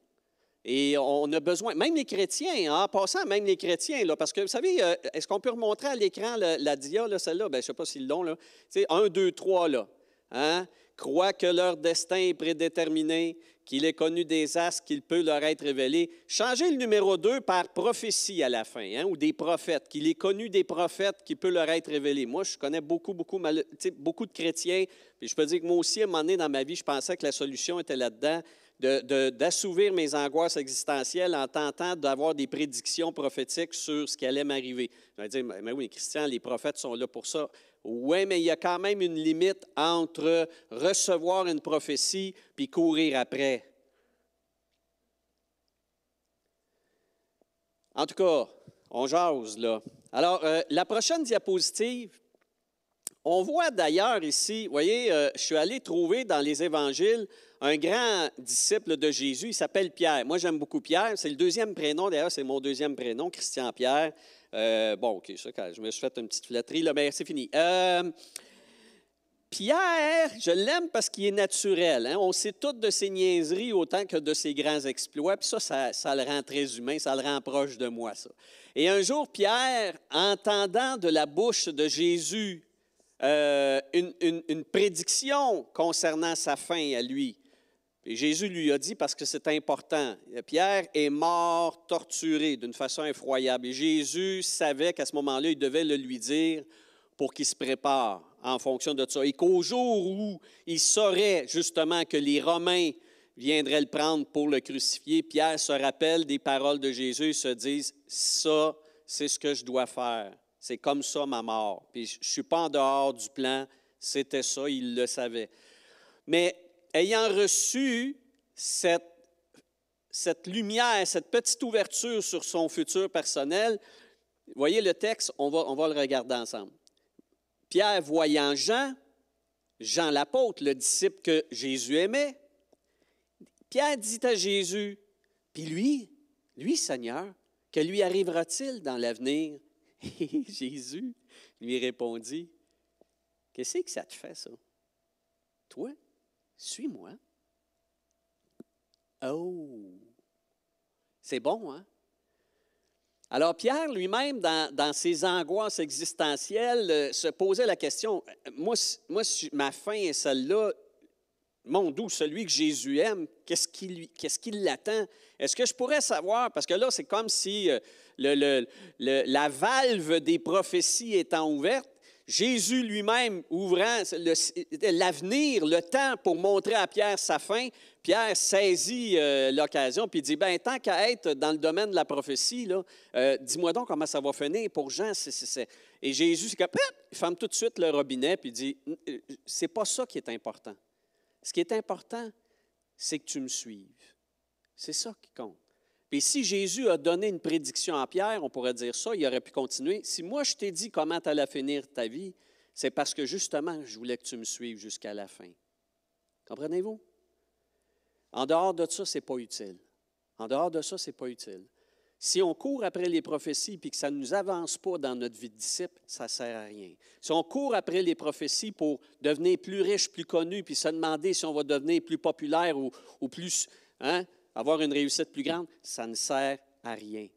Et on a besoin, même les chrétiens, hein, en passant, même les chrétiens, là, parce que, vous savez, est-ce qu'on peut remontrer à l'écran la dia, là, celle-là? Bien, je ne sais pas s'ils l'ont, là. Tu sais, 1, 2, 3, là. Hein? Croient que leur destin est prédéterminé, qu'il est connu des astres, qu'il peut leur être révélé. Changez le numéro 2 par prophétie à la fin, hein, ou des prophètes, qu'il est connu des prophètes, qui peut leur être révélé. Moi, je connais beaucoup de chrétiens, puis je peux dire que moi aussi, à un moment donné dans ma vie, je pensais que la solution était là-dedans, d'assouvir mes angoisses existentielles en tentant d'avoir des prédictions prophétiques sur ce qui allait m'arriver. Je vais dire, mais oui, Christian, les prophètes sont là pour ça. Oui, mais il y a quand même une limite entre recevoir une prophétie puis courir après. En tout cas, on jase, là. Alors, la prochaine diapositive, on voit d'ailleurs ici, vous voyez, je suis allé trouver dans les évangiles un grand disciple de Jésus, il s'appelle Pierre. Moi, j'aime beaucoup Pierre. C'est le deuxième prénom, d'ailleurs, c'est mon deuxième prénom, Christian Pierre. Bon, OK, ça, je me suis fait une petite flatterie, là, mais c'est fini. Pierre, je l'aime parce qu'il est naturel. Hein? On sait toutes de ses niaiseries autant que de ses grands exploits. Puis ça le rend très humain, ça le rend proche de moi, ça. Et un jour, Pierre, entendant de la bouche de Jésus une prédiction concernant sa fin à lui, et Jésus lui a dit, parce que c'est important, Pierre est mort, torturé d'une façon effroyable. Et Jésus savait qu'à ce moment-là, il devait le lui dire pour qu'il se prépare en fonction de ça. Et qu'au jour où il saurait justement que les Romains viendraient le prendre pour le crucifier, Pierre se rappelle des paroles de Jésus et se dit, ça, c'est ce que je dois faire. C'est comme ça ma mort. Puis je ne suis pas en dehors du plan, c'était ça, il le savait. Mais ayant reçu cette lumière, cette petite ouverture sur son futur personnel, voyez le texte, on va le regarder ensemble. Pierre, voyant Jean l'apôtre, le disciple que Jésus aimait, Pierre dit à Jésus, puis lui, Seigneur, que lui arrivera-t-il dans l'avenir? Et Jésus lui répondit, qu'est-ce que ça te fait, ça? Toi? Suis-moi. Oh! C'est bon, hein? Alors, Pierre lui-même, dans ses angoisses existentielles, se posait la question, moi, ma fin est celle-là, mon doux, celui que Jésus aime, qu'est-ce qui l'attend? Est-ce que je pourrais savoir, parce que là, c'est comme si la valve des prophéties étant ouverte, Jésus lui-même ouvrant l'avenir, le temps pour montrer à Pierre sa fin, Pierre saisit l'occasion puis dit, bien, tant qu'à être dans le domaine de la prophétie, là, dis-moi donc comment ça va finir pour Jean. Et Jésus, c'est comme, il ferme tout de suite le robinet puis dit, c'est pas ça qui est important. Ce qui est important, c'est que tu me suives. C'est ça qui compte. Puis si Jésus a donné une prédiction à Pierre, on pourrait dire ça, il aurait pu continuer. Si moi je t'ai dit comment tu allais finir ta vie, c'est parce que justement, je voulais que tu me suives jusqu'à la fin. Comprenez-vous? En dehors de ça, ce n'est pas utile. En dehors de ça, ce n'est pas utile. Si on court après les prophéties et que ça ne nous avance pas dans notre vie de disciple, ça ne sert à rien. Si on court après les prophéties pour devenir plus riche, plus connu, puis se demander si on va devenir plus populaire ou plus, avoir une réussite plus grande, ça ne sert à rien.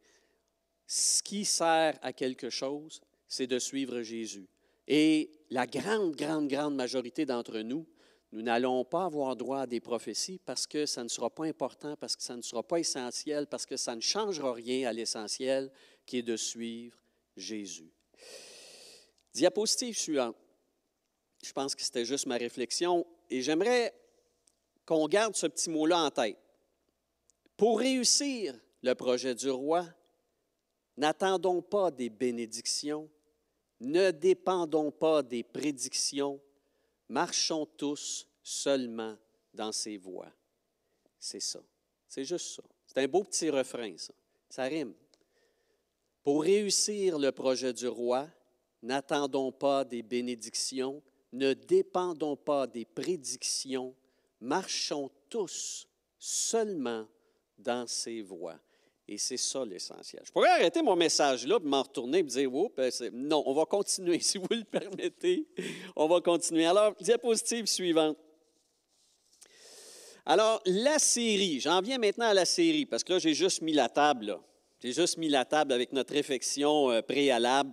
Ce qui sert à quelque chose, c'est de suivre Jésus. Et la grande majorité d'entre nous, nous n'allons pas avoir droit à des prophéties parce que ça ne sera pas important, parce que ça ne sera pas essentiel, parce que ça ne changera rien à l'essentiel qui est de suivre Jésus. Diapositive suivante. Je pense que c'était juste ma réflexion et j'aimerais qu'on garde ce petit mot-là en tête. Pour réussir le projet du roi, n'attendons pas des bénédictions, ne dépendons pas des prédictions, marchons tous seulement dans ses voies. C'est ça. C'est juste ça. C'est un beau petit refrain, ça. Ça rime. Pour réussir le projet du roi, n'attendons pas des bénédictions, ne dépendons pas des prédictions, marchons tous seulement dans ses voies. Et c'est ça l'essentiel. Je pourrais arrêter mon message là, puis m'en retourner et me dire, oups, non, on va continuer, si vous le permettez. On va continuer. Alors, diapositive suivante. Alors, la série, j'en viens maintenant à la série, parce que là, j'ai juste mis la table, là. J'ai juste mis la table avec notre réflexion préalable,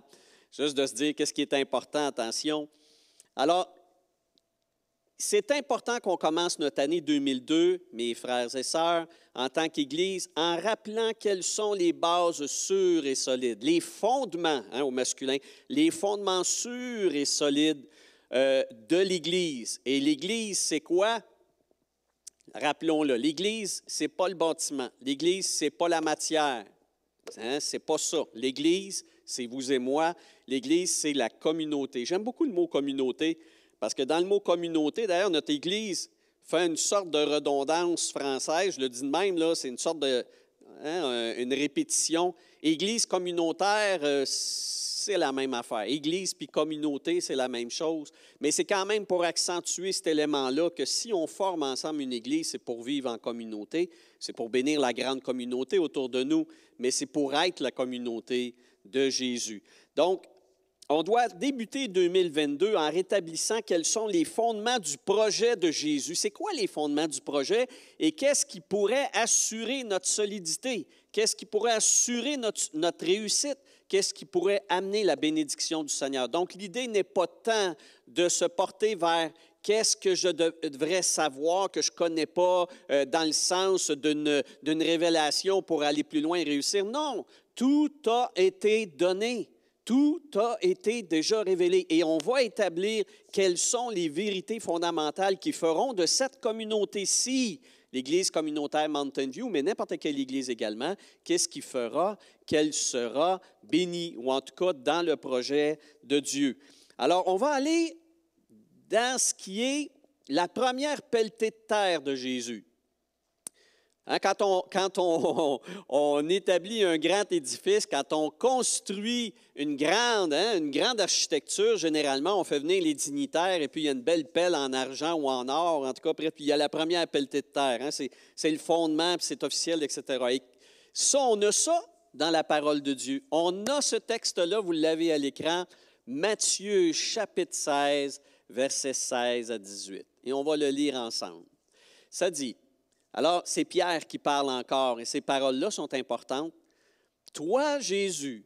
juste de se dire qu'est-ce qui est important, attention. Alors, c'est important qu'on commence notre année 2002, mes frères et sœurs, en tant qu'Église, en rappelant quelles sont les bases sûres et solides, les fondements, au masculin, les fondements sûrs et solides de l'Église. Et l'Église, c'est quoi? Rappelons-le, l'Église, ce n'est pas le bâtiment. L'Église, ce n'est pas la matière. Ce n'est pas ça. L'Église, c'est vous et moi. L'Église, c'est la communauté. J'aime beaucoup le mot communauté parce que dans le mot communauté, d'ailleurs, notre Église fait une sorte de redondance française. Je le dis de même, là, c'est une sorte de une répétition. Église communautaire, c'est la même affaire. Église puis communauté, c'est la même chose. Mais c'est quand même pour accentuer cet élément-là que si on forme ensemble une église, c'est pour vivre en communauté, c'est pour bénir la grande communauté autour de nous, mais c'est pour être la communauté de Jésus. Donc, on doit débuter 2022 en rétablissant quels sont les fondements du projet de Jésus. C'est quoi les fondements du projet et qu'est-ce qui pourrait assurer notre solidité? Qu'est-ce qui pourrait assurer notre réussite? Qu'est-ce qui pourrait amener la bénédiction du Seigneur? Donc, l'idée n'est pas tant de se porter vers qu'est-ce que je devrais savoir que je ne connais pas dans le sens d'une révélation pour aller plus loin et réussir. Non, tout a été donné. Tout a été déjà révélé et on va établir quelles sont les vérités fondamentales qui feront de cette communauté-ci, l'Église communautaire Mountain View, mais n'importe quelle Église également, qu'est-ce qui fera qu'elle sera bénie, ou en tout cas dans le projet de Dieu. Alors, on va aller dans ce qui est la première pelletée de terre de Jésus. Quand on établit un grand édifice, quand on construit une grande architecture, généralement, on fait venir les dignitaires et puis il y a une belle pelle en argent ou en or, en tout cas, puis il y a la première pelletée de terre. C'est le fondement, puis c'est officiel, etc. Et ça, on a ça dans la parole de Dieu. On a ce texte-là, vous l'avez à l'écran, Matthieu chapitre 16, versets 16 à 18. Et on va le lire ensemble. Ça dit... Alors, c'est Pierre qui parle encore et ces paroles-là sont importantes. Toi, Jésus,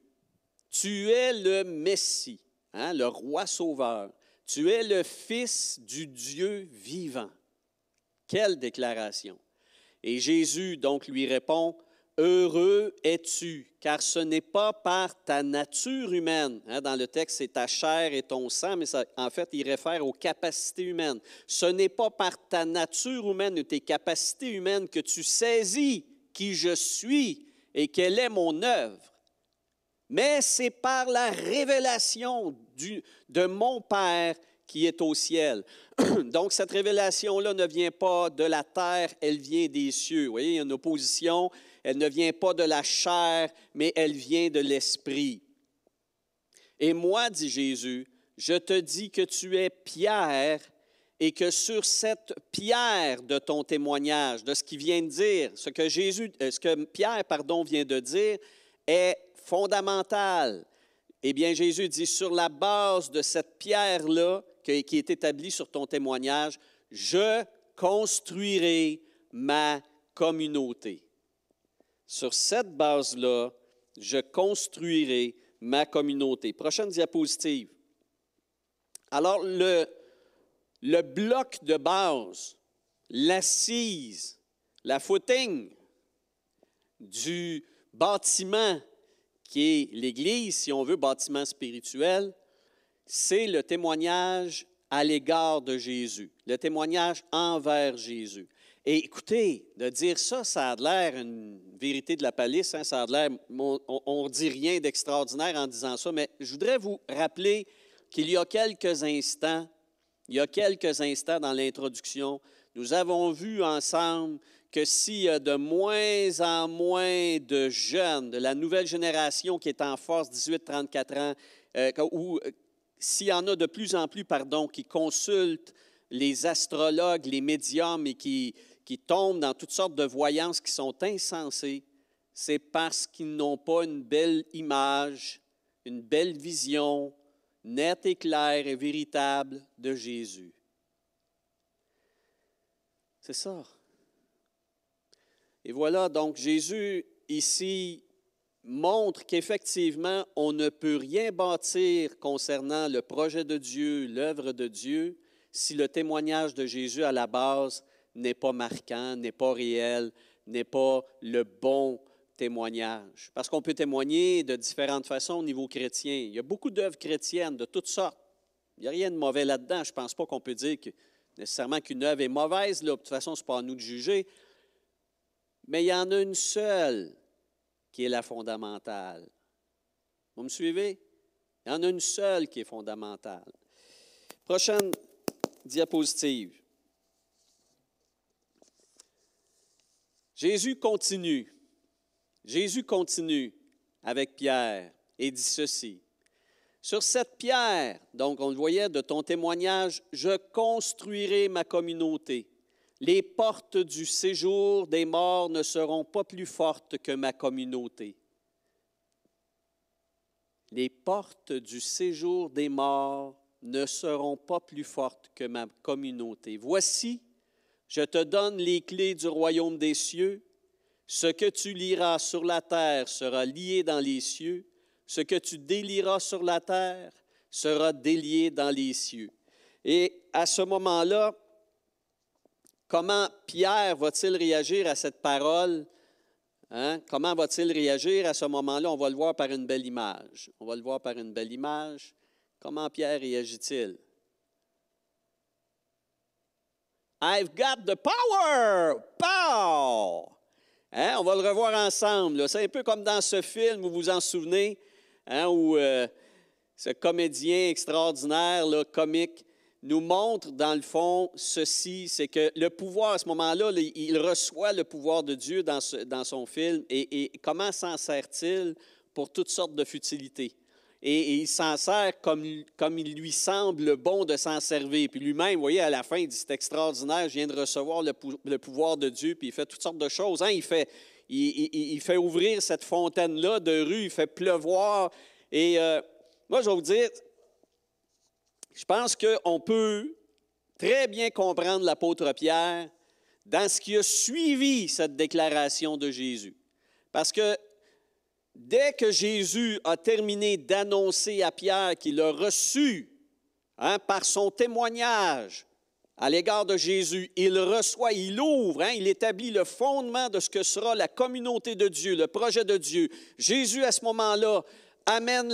tu es le Messie, le roi sauveur. Tu es le Fils du Dieu vivant. Quelle déclaration! Et Jésus donc lui répond, « Heureux es-tu, car ce n'est pas par ta nature humaine. » Dans le texte, c'est ta chair et ton sang, mais ça, en fait, il réfère aux capacités humaines. Ce n'est pas par ta nature humaine ou tes capacités humaines que tu saisis qui je suis et quelle est mon œuvre. Mais c'est par la révélation de mon Père qui est au ciel. Donc, cette révélation-là ne vient pas de la terre, elle vient des cieux. Vous voyez, il y a une opposition. Elle ne vient pas de la chair, mais elle vient de l'esprit. Et moi, dit Jésus, je te dis que tu es Pierre et que sur cette pierre de ton témoignage, de ce qu'il vient de dire, ce que Pierre vient de dire est fondamental. Eh bien, Jésus dit, sur la base de cette pierre-là qui est établie sur ton témoignage, je construirai ma communauté. Sur cette base-là, je construirai ma communauté. Prochaine diapositive. Alors, le bloc de base, l'assise, la footing du bâtiment qui est l'Église, si on veut, bâtiment spirituel, c'est le témoignage à l'égard de Jésus, le témoignage envers Jésus. Et écoutez, de dire ça, ça a l'air une vérité de la palisse, ça a l'air, on ne dit rien d'extraordinaire en disant ça, mais je voudrais vous rappeler qu'il y a quelques instants dans l'introduction, nous avons vu ensemble que s'il y a de moins en moins de jeunes, de la nouvelle génération qui est en force, 18-34 ans, ou s'il y en a de plus en plus, qui consultent les astrologues, les médiums et qui qui tombent dans toutes sortes de voyances qui sont insensées, c'est parce qu'ils n'ont pas une belle image, une belle vision nette et claire et véritable de Jésus. C'est ça. Et voilà, donc Jésus ici montre qu'effectivement, on ne peut rien bâtir concernant le projet de Dieu, l'œuvre de Dieu, si le témoignage de Jésus à la base n'est pas marquant, n'est pas réel, n'est pas le bon témoignage. Parce qu'on peut témoigner de différentes façons au niveau chrétien. Il y a beaucoup d'œuvres chrétiennes de toutes sortes. Il n'y a rien de mauvais là-dedans. Je ne pense pas qu'on peut dire nécessairement qu'une œuvre est mauvaise. Là. De toute façon, ce n'est pas à nous de juger. Mais il y en a une seule qui est la fondamentale. Vous me suivez? Il y en a une seule qui est fondamentale. Prochaine diapositive. Jésus continue avec Pierre et dit ceci. Sur cette pierre, donc on le voyait de ton témoignage, je construirai ma communauté. Les portes du séjour des morts ne seront pas plus fortes que ma communauté. Les portes du séjour des morts ne seront pas plus fortes que ma communauté. Voici, je te donne les clés du royaume des cieux. Ce que tu lieras sur la terre sera lié dans les cieux. Ce que tu délieras sur la terre sera délié dans les cieux. Et à ce moment-là, comment Pierre va-t-il réagir à cette parole? Hein? Comment va-t-il réagir à ce moment-là? On va le voir par une belle image. Comment Pierre réagit-il? I've got the power! Pow! Hein? On va le revoir ensemble. Là. C'est un peu comme dans ce film, vous vous en souvenez, hein, où ce comédien extraordinaire, là, comique, nous montre dans le fond ceci, c'est que le pouvoir, à ce moment-là, il reçoit le pouvoir de Dieu dans son film et comment s'en sert-il pour toutes sortes de futilités? Et il s'en sert comme il lui semble bon de s'en servir. Puis lui-même, vous voyez, à la fin, il dit, c'est extraordinaire, je viens de recevoir le pouvoir de Dieu, puis il fait toutes sortes de choses. Hein? Il fait ouvrir cette fontaine-là de rue, il fait pleuvoir. Et moi, je vais vous dire, je pense qu'on peut très bien comprendre l'apôtre Pierre dans ce qui a suivi cette déclaration de Jésus. Parce que dès que Jésus a terminé d'annoncer à Pierre qu'il a reçu, hein, par son témoignage à l'égard de Jésus, il reçoit, il ouvre, hein, il établit le fondement de ce que sera la communauté de Dieu, le projet de Dieu. Jésus, à ce moment-là, amène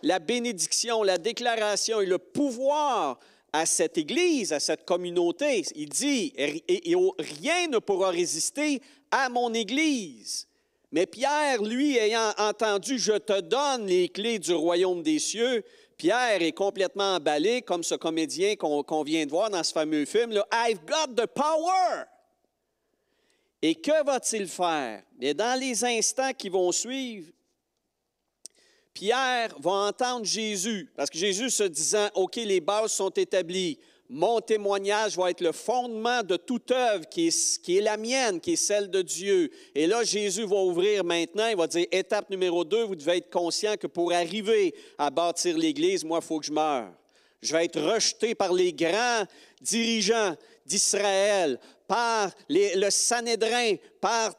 la bénédiction, la déclaration et le pouvoir à cette Église, à cette communauté. Il dit, rien ne pourra résister à mon Église. Mais Pierre, lui, ayant entendu, je te donne les clés du royaume des cieux, Pierre est complètement emballé, comme ce comédien qu'on vient de voir dans ce fameux film, là, I've got the power! Et que va-t-il faire? Et dans les instants qui vont suivre, Pierre va entendre Jésus, parce que Jésus se disant, OK, les bases sont établies, mon témoignage va être le fondement de toute œuvre qui est la mienne, qui est celle de Dieu. Et là, Jésus va ouvrir maintenant, il va dire, étape numéro 2, vous devez être conscient que pour arriver à bâtir l'Église, moi, il faut que je meure. Je vais être rejeté par les grands dirigeants d'Israël, par le Sanhédrin, par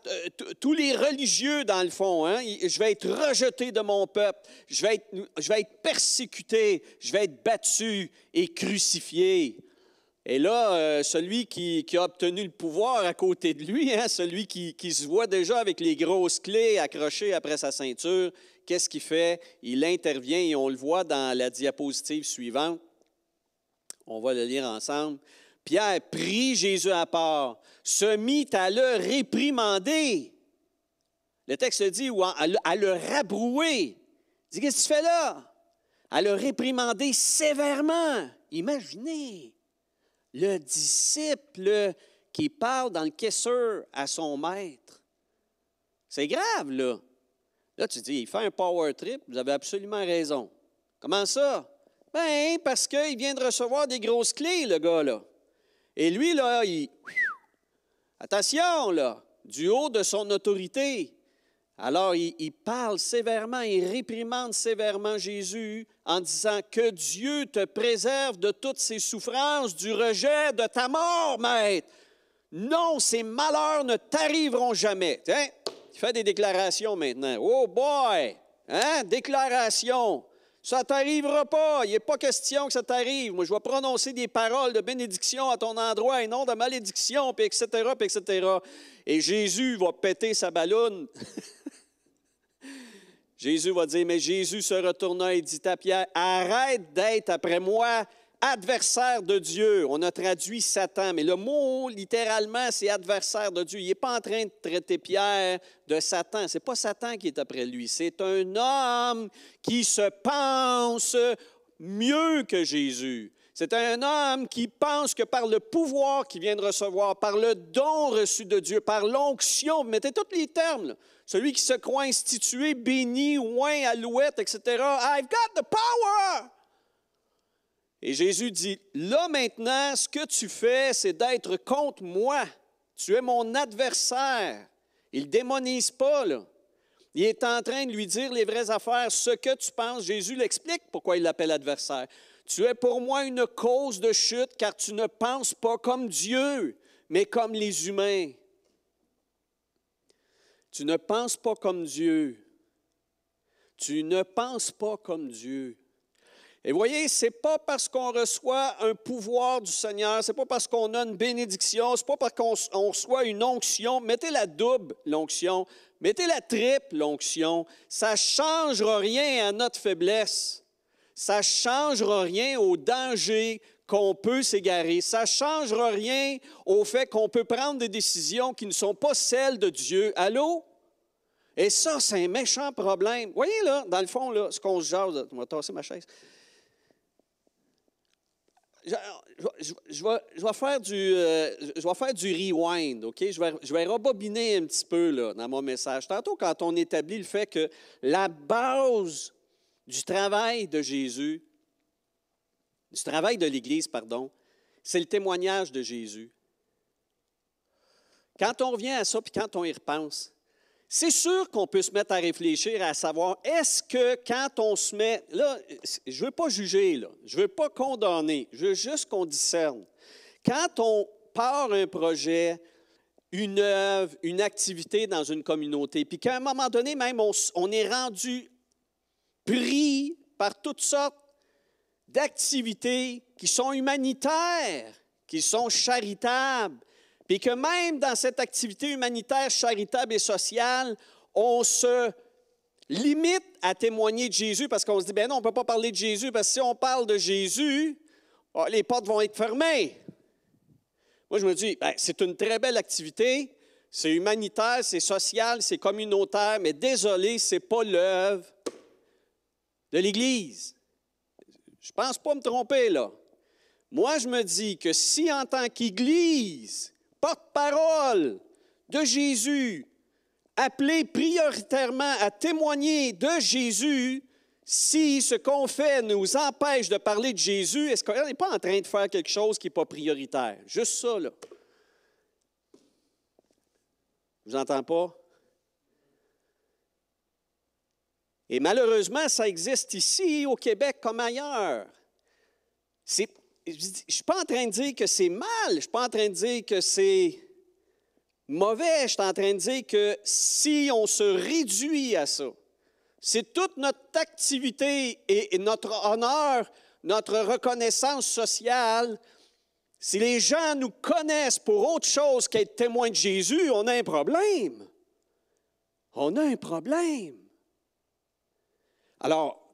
tous les religieux dans le fond. Hein? Je vais être rejeté de mon peuple, je vais être persécuté, je vais être battu et crucifié. Et là, celui qui a obtenu le pouvoir à côté de lui, hein, celui qui se voit déjà avec les grosses clés accrochées après sa ceinture, qu'est-ce qu'il fait? Il intervient et on le voit dans la diapositive suivante. On va le lire ensemble. Pierre prit Jésus à part, se mit à le réprimander. Le texte dit, ou à le rabrouer. Il dit, qu'est-ce que tu fais là? À le réprimander sévèrement. Imaginez, le disciple qui parle dans le caisseur à son maître. C'est grave, là. Là, tu dis, il fait un power trip, vous avez absolument raison. Comment ça? Ben, parce qu'il vient de recevoir des grosses clés, le gars, là. Et lui, là, Attention, là, du haut de son autorité. Alors, il parle sévèrement, il réprimande sévèrement Jésus en disant « Que Dieu te préserve de toutes ces souffrances, du rejet de ta mort, maître. Non, ces malheurs ne t'arriveront jamais. » Tiens, il fait des déclarations maintenant. « Oh boy! Hein? Déclaration. Ça ne t'arrivera pas. Il n'est pas question que ça t'arrive. Moi, je vais prononcer des paroles de bénédiction à ton endroit et non de malédiction, puis etc., puis etc. » Et Jésus va péter sa balloune. Jésus va dire, mais Jésus se retourna et dit à Pierre, « Arrête d'être après moi adversaire de Dieu. » On a traduit Satan, mais le mot, littéralement, c'est adversaire de Dieu. Il n'est pas en train de traiter Pierre de Satan. Ce n'est pas Satan qui est après lui. C'est un homme qui se pense mieux que Jésus. C'est un homme qui pense que par le pouvoir qu'il vient de recevoir, par le don reçu de Dieu, par l'onction, vous mettez tous les termes, là. Celui qui se croit institué, béni, oint, alouette, etc. « I've got the power! » Et Jésus dit, « Là maintenant, ce que tu fais, c'est d'être contre moi. Tu es mon adversaire. » Il ne démonise pas, là. Il est en train de lui dire les vraies affaires. Ce que tu penses, Jésus l'explique pourquoi il l'appelle adversaire. Tu es pour moi une cause de chute, car tu ne penses pas comme Dieu, mais comme les humains. Tu ne penses pas comme Dieu. Tu ne penses pas comme Dieu. Et vous voyez, ce n'est pas parce qu'on reçoit un pouvoir du Seigneur, ce n'est pas parce qu'on a une bénédiction, ce n'est pas parce qu'on reçoit une onction. Mettez la double, l'onction. Mettez la triple, l'onction. Ça ne changera rien à notre faiblesse. Ça ne changera rien au danger qu'on peut s'égarer. Ça ne changera rien au fait qu'on peut prendre des décisions qui ne sont pas celles de Dieu. Allô? Et ça, c'est un méchant problème. Vous voyez, là, dans le fond, là, ce qu'on se jase, on va tasser ma chaise. Je vais faire du rewind, OK? Je vais rebobiner un petit peu là, dans mon message. Tantôt, quand on établit le fait que la base du travail de Jésus, du travail de l'Église, pardon, c'est le témoignage de Jésus. Quand on revient à ça, puis quand on y repense, c'est sûr qu'on peut se mettre à réfléchir, à savoir, est-ce que quand on se met, là, je ne veux pas juger, là, je ne veux pas condamner, je veux juste qu'on discerne. Quand on part un projet, une œuvre, une activité dans une communauté, puis qu'à un moment donné, même, on est rendu pris par toutes sortes d'activités qui sont humanitaires, qui sont charitables, puis que même dans cette activité humanitaire, charitable et sociale, on se limite à témoigner de Jésus parce qu'on se dit, ben non, on ne peut pas parler de Jésus parce que si on parle de Jésus, les portes vont être fermées. Moi, je me dis, ben, c'est une très belle activité, c'est humanitaire, c'est social, c'est communautaire, mais désolé, ce n'est pas l'œuvre de l'Église. Je ne pense pas me tromper, là. Moi, je me dis que si en tant qu'Église, porte-parole de Jésus, appelé prioritairement à témoigner de Jésus, si ce qu'on fait nous empêche de parler de Jésus, est-ce qu'on n'est pas en train de faire quelque chose qui n'est pas prioritaire? Juste ça, là. Je vous entends pas? Et malheureusement, ça existe ici, au Québec, comme ailleurs. Je ne suis pas en train de dire que c'est mal, je ne suis pas en train de dire que c'est mauvais, je suis en train de dire que si on se réduit à ça, c'est toute notre activité et notre honneur, notre reconnaissance sociale, si les gens nous connaissent pour autre chose qu'être témoins de Jésus, on a un problème. On a un problème. Alors,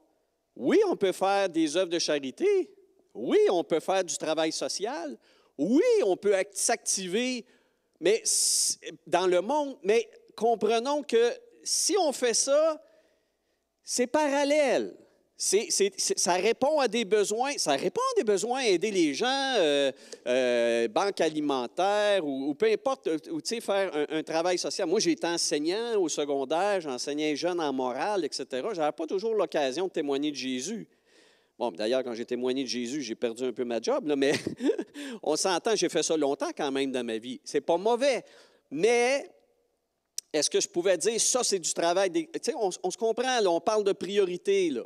oui, on peut faire des œuvres de charité. Oui, on peut faire du travail social. Oui, on peut s'activer dans le monde, mais comprenons que si on fait ça, c'est parallèle. Ça répond à des besoins. Ça répond à des besoins, aider les gens, banque alimentaire ou peu importe, ou faire un travail social. Moi, j'ai été enseignant au secondaire, j'enseignais les jeunes en morale, etc. Je n'avais pas toujours l'occasion de témoigner de Jésus. Bon, d'ailleurs, quand j'ai témoigné de Jésus, j'ai perdu un peu ma job, là, mais on s'entend, j'ai fait ça longtemps quand même dans ma vie. C'est pas mauvais, mais est-ce que je pouvais dire, ça, c'est du travail? Tu sais, on se comprend, là, on parle de priorité, là.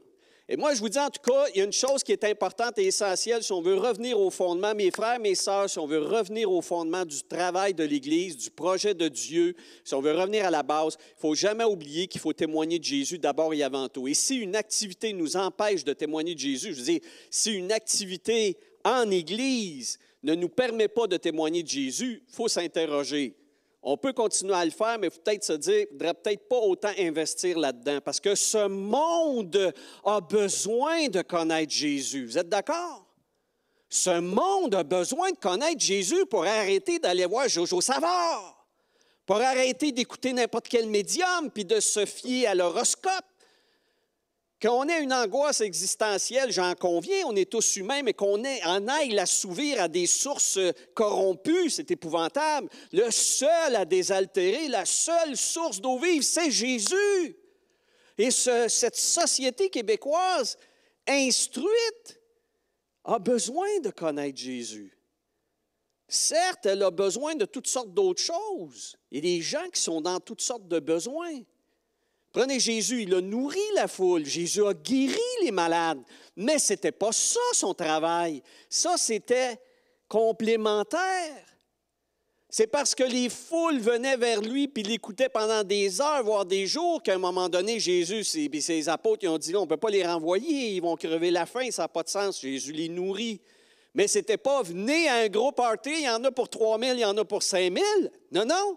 Et moi, je vous dis en tout cas, il y a une chose qui est importante et essentielle si on veut revenir au fondement, mes frères, mes sœurs, si on veut revenir au fondement du travail de l'Église, du projet de Dieu, si on veut revenir à la base, il ne faut jamais oublier qu'il faut témoigner de Jésus d'abord et avant tout. Et si une activité nous empêche de témoigner de Jésus, je veux dire, si une activité en Église ne nous permet pas de témoigner de Jésus, il faut s'interroger. On peut continuer à le faire, mais il faut peut-être se dire, il ne faudrait peut-être pas autant investir là-dedans, parce que ce monde a besoin de connaître Jésus. Vous êtes d'accord? Ce monde a besoin de connaître Jésus pour arrêter d'aller voir Jojo Savard, pour arrêter d'écouter n'importe quel médium, puis de se fier à l'horoscope. Qu'on ait une angoisse existentielle, j'en conviens, on est tous humains, mais qu'on en aille l'assouvir à des sources corrompues, c'est épouvantable. Le seul à désaltérer, la seule source d'eau vive, c'est Jésus. Et cette société québécoise instruite a besoin de connaître Jésus. Certes, elle a besoin de toutes sortes d'autres choses. Il y a des gens qui sont dans toutes sortes de besoins. Prenez Jésus, il a nourri la foule, Jésus a guéri les malades, mais ce n'était pas ça son travail. Ça, c'était complémentaire. C'est parce que les foules venaient vers lui puis l'écoutaient pendant des heures, voire des jours, qu'à un moment donné, Jésus et ses apôtres ils ont dit, on ne peut pas les renvoyer, ils vont crever la faim, ça n'a pas de sens. Jésus les nourrit. Mais ce n'était pas, venez à un gros party, il y en a pour 3 000, il y en a pour 5 000. Non, non.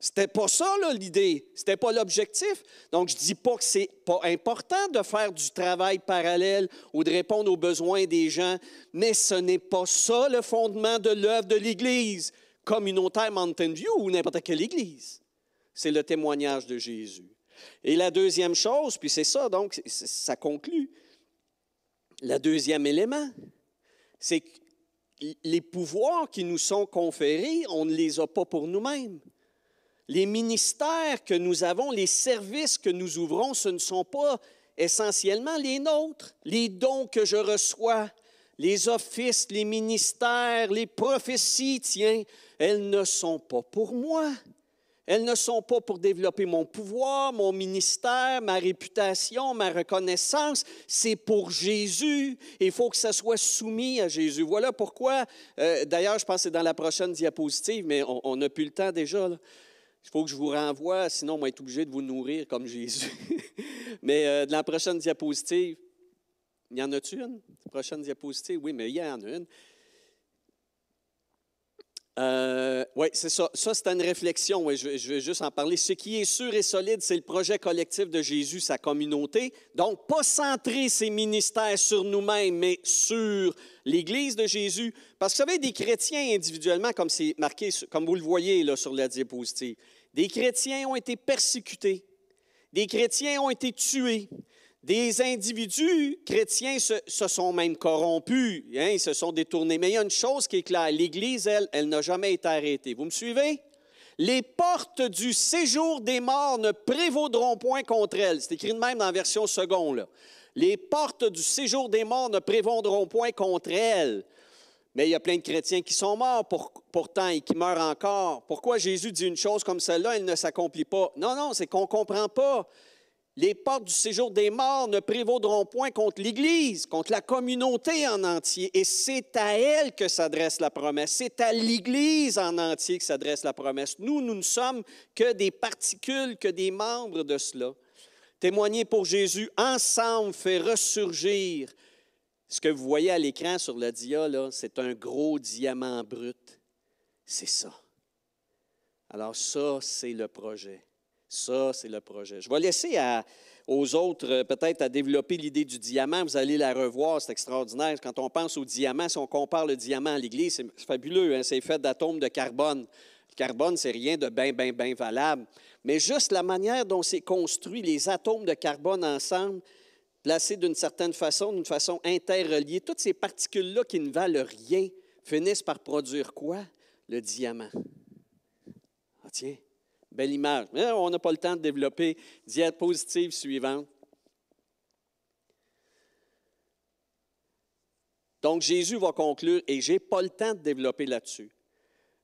C'était pas ça, là, l'idée. C'était pas l'objectif. Donc, je ne dis pas que c'est pas important de faire du travail parallèle ou de répondre aux besoins des gens, mais ce n'est pas ça le fondement de l'œuvre de l'Église communautaire Mountain View ou n'importe quelle Église. C'est le témoignage de Jésus. Et la deuxième chose, puis c'est ça, donc, ça conclut. Le deuxième élément, c'est que les pouvoirs qui nous sont conférés, on ne les a pas pour nous-mêmes. Les ministères que nous avons, les services que nous ouvrons, ce ne sont pas essentiellement les nôtres. Les dons que je reçois, les offices, les ministères, les prophéties, tiens, elles ne sont pas pour moi. Elles ne sont pas pour développer mon pouvoir, mon ministère, ma réputation, ma reconnaissance. C'est pour Jésus. Il faut que ça soit soumis à Jésus. Voilà pourquoi, d'ailleurs, je pense que c'est dans la prochaine diapositive, mais on n'a plus le temps déjà, là. Il faut que je vous renvoie, sinon on va être obligé de vous nourrir comme Jésus. Mais de la prochaine diapositive, il y en a-tu une? La prochaine diapositive, oui, mais il y en a une. Oui, c'est ça. Ça, c'est une réflexion. Oui, je vais juste en parler. Ce qui est sûr et solide, c'est le projet collectif de Jésus, sa communauté. Donc, pas centrer ses ministères sur nous-mêmes, mais sur l'Église de Jésus. Parce que vous savez, des chrétiens individuellement, comme c'est marqué, comme vous le voyez là, sur la diapositive, des chrétiens ont été persécutés, des chrétiens ont été tués, des individus chrétiens se sont même corrompus, hein, ils se sont détournés. Mais il y a une chose qui est claire, l'Église, elle n'a jamais été arrêtée. Vous me suivez? Les portes du séjour des morts ne prévaudront point contre elle. C'est écrit de même dans la version seconde, là. Les portes du séjour des morts ne prévaudront point contre elle. Mais il y a plein de chrétiens qui sont morts pourtant et qui meurent encore. Pourquoi Jésus dit une chose comme celle-là, elle ne s'accomplit pas? Non, non, c'est qu'on ne comprend pas. Les portes du séjour des morts ne prévaudront point contre l'Église, contre la communauté en entier. Et c'est à elle que s'adresse la promesse. C'est à l'Église en entier que s'adresse la promesse. Nous ne sommes que des particules, que des membres de cela. Témoigner pour Jésus ensemble fait ressurgir. Ce que vous voyez à l'écran sur le dia, là, c'est un gros diamant brut. C'est ça. Alors ça, c'est le projet. Ça, c'est le projet. Je vais laisser aux autres peut-être à développer l'idée du diamant. Vous allez la revoir, c'est extraordinaire. Quand on pense au diamant, si on compare le diamant à l'Église, c'est fabuleux, hein? C'est fait d'atomes de carbone. Le carbone, c'est rien de bien valable. Mais juste la manière dont c'est construit, les atomes de carbone ensemble, placés d'une certaine façon, d'une façon interreliée, toutes ces particules-là qui ne valent rien, finissent par produire quoi? Le diamant. Ah tiens, belle image. Mais on n'a pas le temps de développer. Diapositive suivante. Donc, Jésus va conclure, et je n'ai pas le temps de développer là-dessus.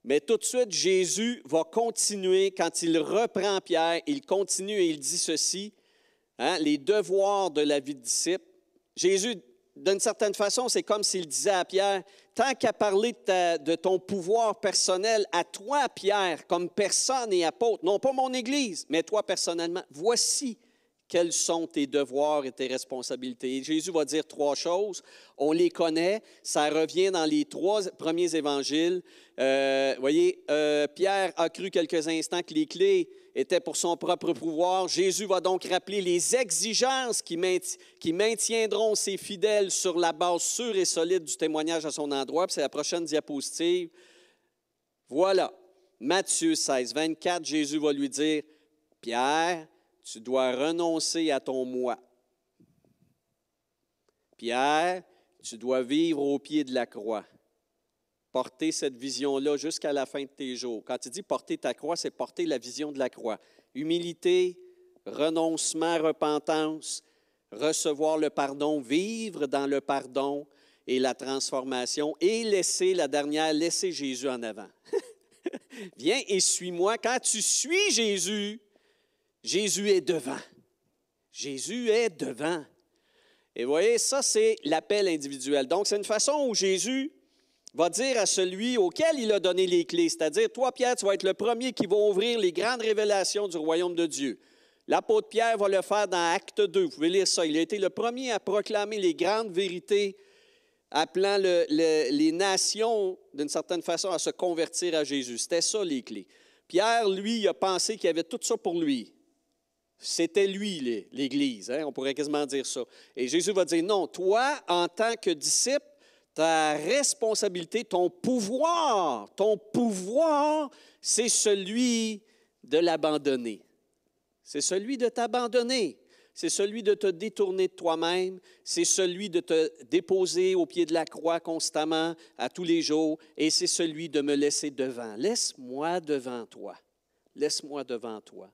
Mais tout de suite, Jésus va continuer, quand il reprend Pierre, il continue et il dit ceci, hein, les devoirs de la vie de disciple. Jésus, d'une certaine façon, c'est comme s'il disait à Pierre, tant qu'à parler de ton pouvoir personnel, à toi, Pierre, comme personne et apôtre, non pas mon Église, mais toi personnellement, voici quels sont tes devoirs et tes responsabilités. Et Jésus va dire 3 choses. On les connaît. Ça revient dans les 3 premiers évangiles. Voyez, Pierre a cru quelques instants que les clés étaient pour son propre pouvoir. Jésus va donc rappeler les exigences qui maintiendront ses fidèles sur la base sûre et solide du témoignage à son endroit. Puis c'est la prochaine diapositive. Voilà. Matthieu 16, 24, Jésus va lui dire, « Pierre, tu dois renoncer à ton moi. Pierre, tu dois vivre au pied de la croix. Porter cette vision-là jusqu'à la fin de tes jours. » Quand il dit porter ta croix, c'est porter la vision de la croix. Humilité, renoncement, repentance, recevoir le pardon, vivre dans le pardon et la transformation et laisser la dernière, laisser Jésus en avant. Viens et suis-moi. Quand tu suis Jésus, Jésus est devant. Jésus est devant. Et vous voyez, ça, c'est l'appel individuel. Donc, c'est une façon où Jésus va dire à celui auquel il a donné les clés, c'est-à-dire, toi, Pierre, tu vas être le premier qui va ouvrir les grandes révélations du royaume de Dieu. L'apôtre Pierre va le faire dans Acte 2. Vous pouvez lire ça. Il a été le premier à proclamer les grandes vérités, appelant les nations, d'une certaine façon, à se convertir à Jésus. C'était ça, les clés. Pierre, lui, il a pensé qu'il y avait tout ça pour lui. C'était lui, l'Église, hein? On pourrait quasiment dire ça. Et Jésus va dire, non, toi, en tant que disciple, ta responsabilité, ton pouvoir, c'est celui de l'abandonner. C'est celui de t'abandonner. C'est celui de te détourner de toi-même. C'est celui de te déposer au pied de la croix constamment, à tous les jours. Et c'est celui de me laisser devant. Laisse-moi devant toi. Laisse-moi devant toi.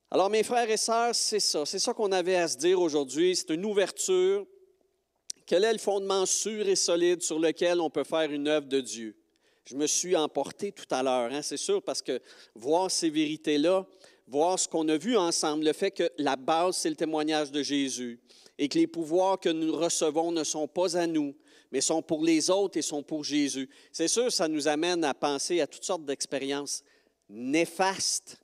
Alors, mes frères et sœurs, c'est ça qu'on avait à se dire aujourd'hui. C'est une ouverture. Quel est le fondement sûr et solide sur lequel on peut faire une œuvre de Dieu? Je me suis emporté tout à l'heure, hein, c'est sûr, parce que voir ces vérités-là, voir ce qu'on a vu ensemble, le fait que la base, c'est le témoignage de Jésus et que les pouvoirs que nous recevons ne sont pas à nous, mais sont pour les autres et sont pour Jésus. C'est sûr, ça nous amène à penser à toutes sortes d'expériences néfastes,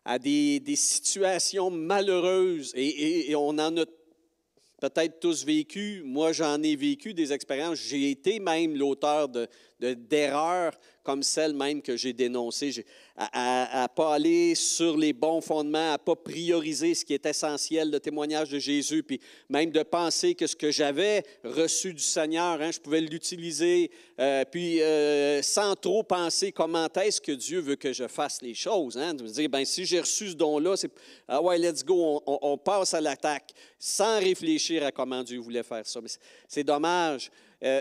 à des situations malheureuses. Et on en a peut-être tous vécu. Moi, j'en ai vécu des expériences. J'ai été même l'auteur d'erreurs comme celle même que j'ai dénoncée, à ne pas aller sur les bons fondements, à ne pas prioriser ce qui est essentiel, le témoignage de Jésus, puis même de penser que ce que j'avais reçu du Seigneur, hein, je pouvais l'utiliser, sans trop penser comment est-ce que Dieu veut que je fasse les choses. Hein, de me dire, si j'ai reçu ce don-là, c'est « Ah ouais, let's go, on passe à l'attaque », sans réfléchir à comment Dieu voulait faire ça. Mais c'est dommage.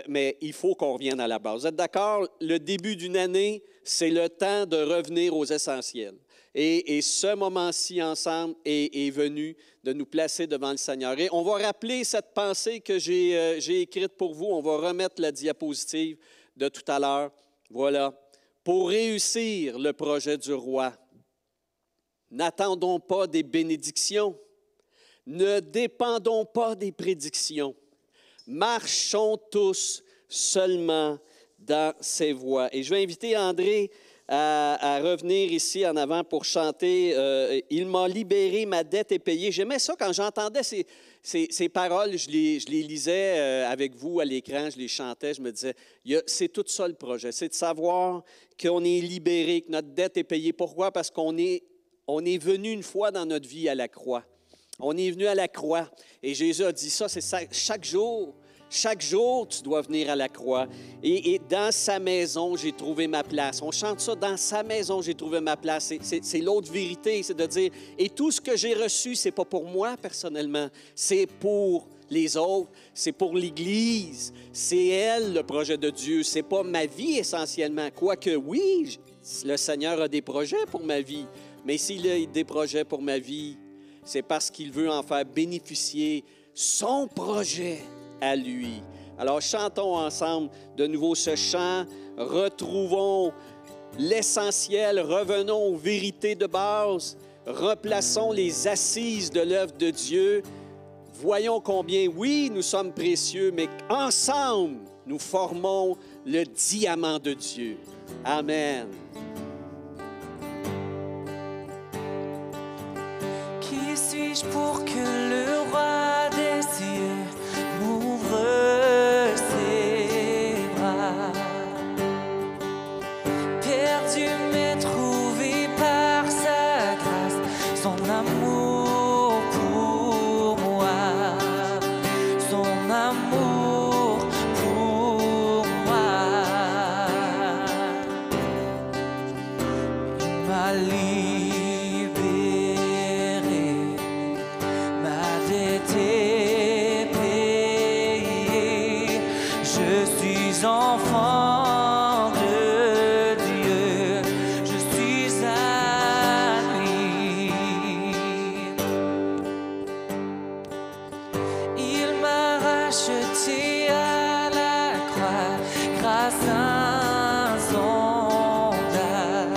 Mais il faut qu'on revienne à la base. Vous êtes d'accord? Le début d'une année, c'est le temps de revenir aux essentiels. Et ce moment-ci ensemble est venu de nous placer devant le Seigneur. Et on va rappeler cette pensée que j'ai écrite pour vous. On va remettre la diapositive de tout à l'heure. Voilà. Pour réussir le projet du roi, n'attendons pas des bénédictions. Ne dépendons pas des prédictions. Marchons tous seulement dans ses voies. Et je vais inviter André à revenir ici en avant pour chanter « Il m'a libéré, ma dette est payée ». J'aimais ça quand j'entendais ces paroles, je les lisais avec vous à l'écran, je les chantais, je me disais, c'est tout ça le projet, c'est de savoir qu'on est libéré, que notre dette est payée. Pourquoi? Parce qu'on est venu une fois dans notre vie à la croix. On est venu à la croix et Jésus a dit ça, c'est ça, chaque jour, tu dois venir à la croix. Et dans sa maison, j'ai trouvé ma place. On chante ça, dans sa maison, j'ai trouvé ma place. C'est l'autre vérité, c'est de dire, et tout ce que j'ai reçu, c'est pas pour moi personnellement, c'est pour les autres, c'est pour l'Église. C'est elle, le projet de Dieu. C'est pas ma vie essentiellement. Quoique oui, le Seigneur a des projets pour ma vie. Mais s'il a des projets pour ma vie, c'est parce qu'il veut en faire bénéficier son projet à lui. Alors chantons ensemble de nouveau ce chant, retrouvons l'essentiel, revenons aux vérités de base, replaçons les assises de l'œuvre de Dieu. Voyons combien, oui, nous sommes précieux, mais ensemble, nous formons le diamant de Dieu. Amen. Qui suis-je pour que le roi des cieux m'ouvre ses bras? Perdu mais trouvé par sa grâce, son amour pour moi, son amour pour moi. Il m'a libéré, ma dette est payée. Je suis enfant de Dieu, je suis à lui. Il m'a racheté à la croix grâce insondable.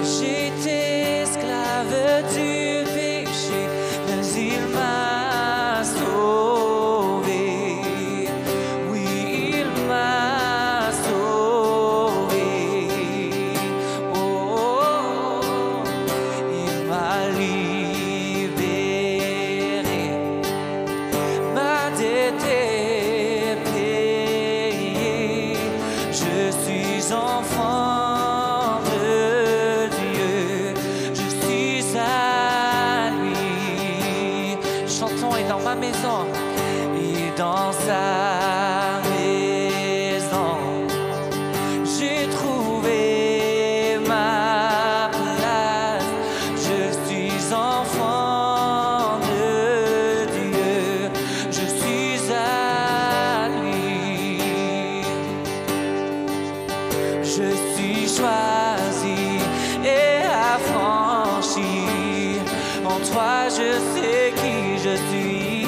J'étais esclave du péché, mais il m'a sauvé. Oui, il m'a sauvé. Oh, il m'a libéré. Ma dette est payée. Je suis enfant de Dieu. Je suis à lui. Chantons et dans ma maison. Et dans sa maison, j'ai trouvé ma place. Je suis enfant de Dieu. Je suis à lui. Je suis choisi et affranchi. En toi, je sais qui je suis.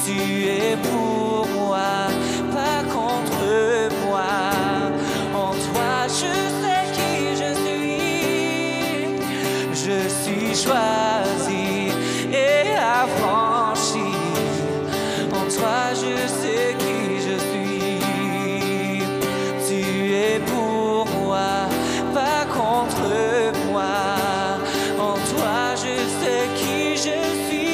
Tu es pour moi, pas contre moi. En toi, je sais qui je suis. Je suis choisi et affranchi. En toi, je sais qui je suis. Tu es pour moi, pas contre moi. En toi, je sais qui je suis.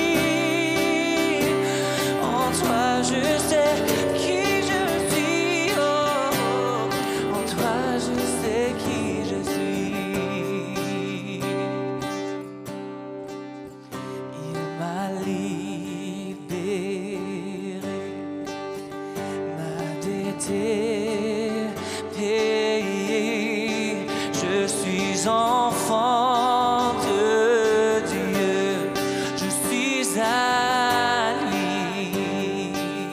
En toi, je sais qui je suis. Oh, en toi, je sais qui je suis. Il m'a libéré, ma dette est payée. Je suis enfant de Dieu, je suis à lui.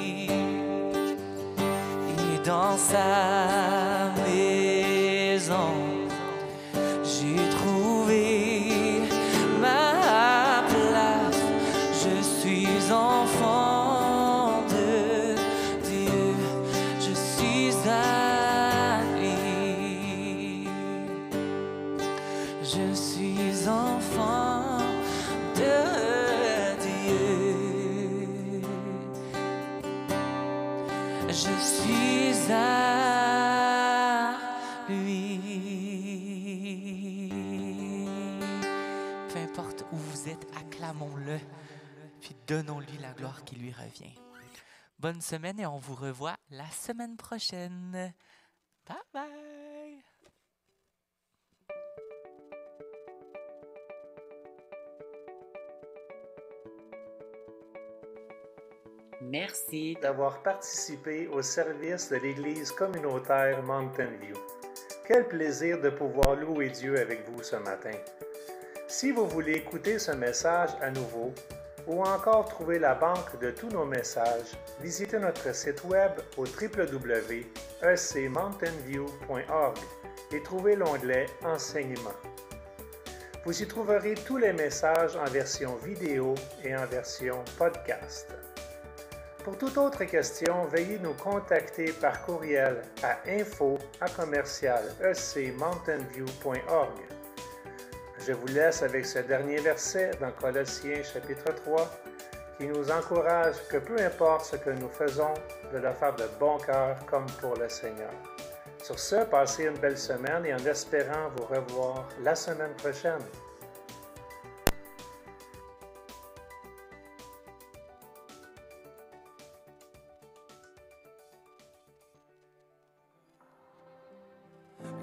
Et dans sa maison, j'ai trouvé ma place. Je suis enfant de Dieu, je suis à lui. Je suis enfant de Dieu. Je suis à lui. Peu importe où vous êtes, acclamons-le, puis donnons-lui la gloire qui lui revient. Bonne semaine et on vous revoit la semaine prochaine. Bye bye! Merci d'avoir participé au service de l'Église communautaire Mountain View. Quel plaisir de pouvoir louer Dieu avec vous ce matin. Si vous voulez écouter ce message à nouveau ou encore trouver la banque de tous nos messages, visitez notre site web au www.ecmountainview.org et trouvez l'onglet Enseignement. Vous y trouverez tous les messages en version vidéo et en version podcast. Pour toute autre question, veuillez nous contacter par courriel à info@ecmountainview.org. Je vous laisse avec ce dernier verset dans Colossiens chapitre 3 qui nous encourage que peu importe ce que nous faisons, de le faire de bon cœur comme pour le Seigneur. Sur ce, passez une belle semaine et en espérant vous revoir la semaine prochaine.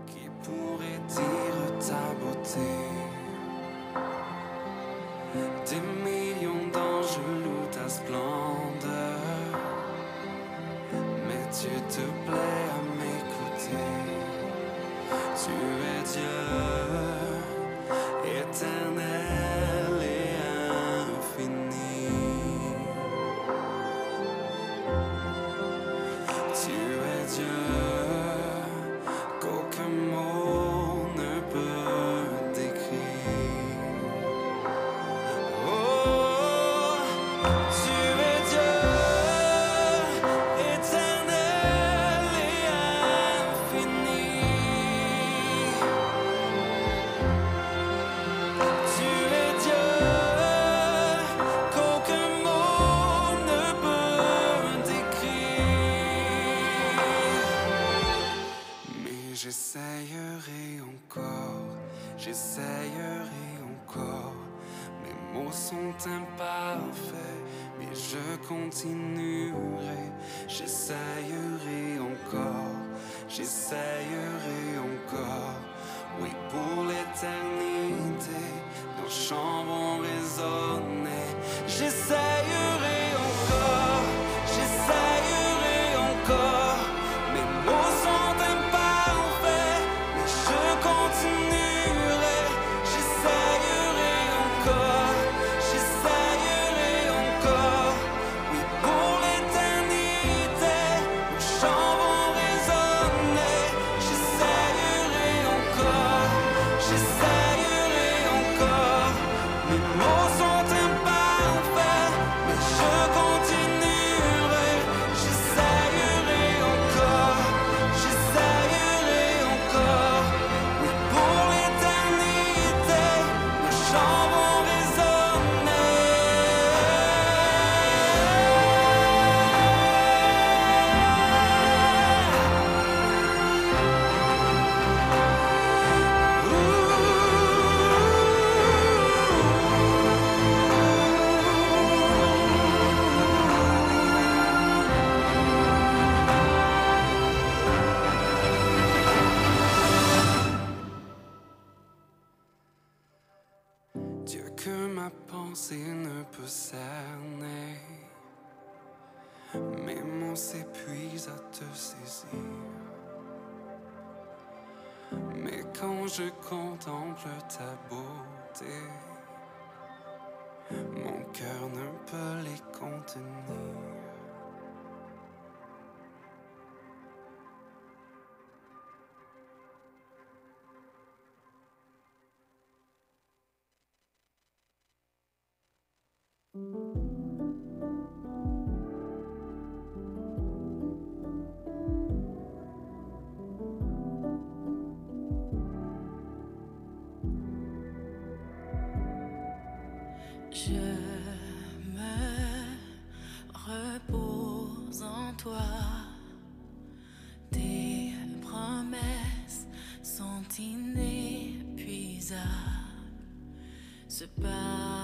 Qui pourrait dire ta beauté? Des millions d'anges louent ta splendeur, mais tu te plais à m'écouter. Tu es Dieu, éternel et infini. Tu es Dieu, qu'aucun mot ne peut décrire. Oh, tu es Dieu, éternel et infini. Tu es Dieu, qu'aucun mot ne peut décrire. Mais j'essayerai encore. Mes mots sont imparfaits, mais je continuerai. J'essayerai encore. Oui, pour l'éternité, nos chants vont résonner. J'essayerai encore. Mes mots sont imparfaits, mais je continuerai. J'essayerai encore. Oui, pour l'éternité, nos chants vont résonner. J'essayerai encore. Mes mots sont imparfaits, mais je continuerai. J'essayerai encore. Oui, pour l'éternité, nos chants vont résonner. Dieu que ma pensée ne peut cerner, mes mots s'épuisent à te saisir. Mais quand je contemple ta beauté, mon cœur ne peut les contenir. Je me repose en toi. Tes promesses sont inépuisables. Ce pas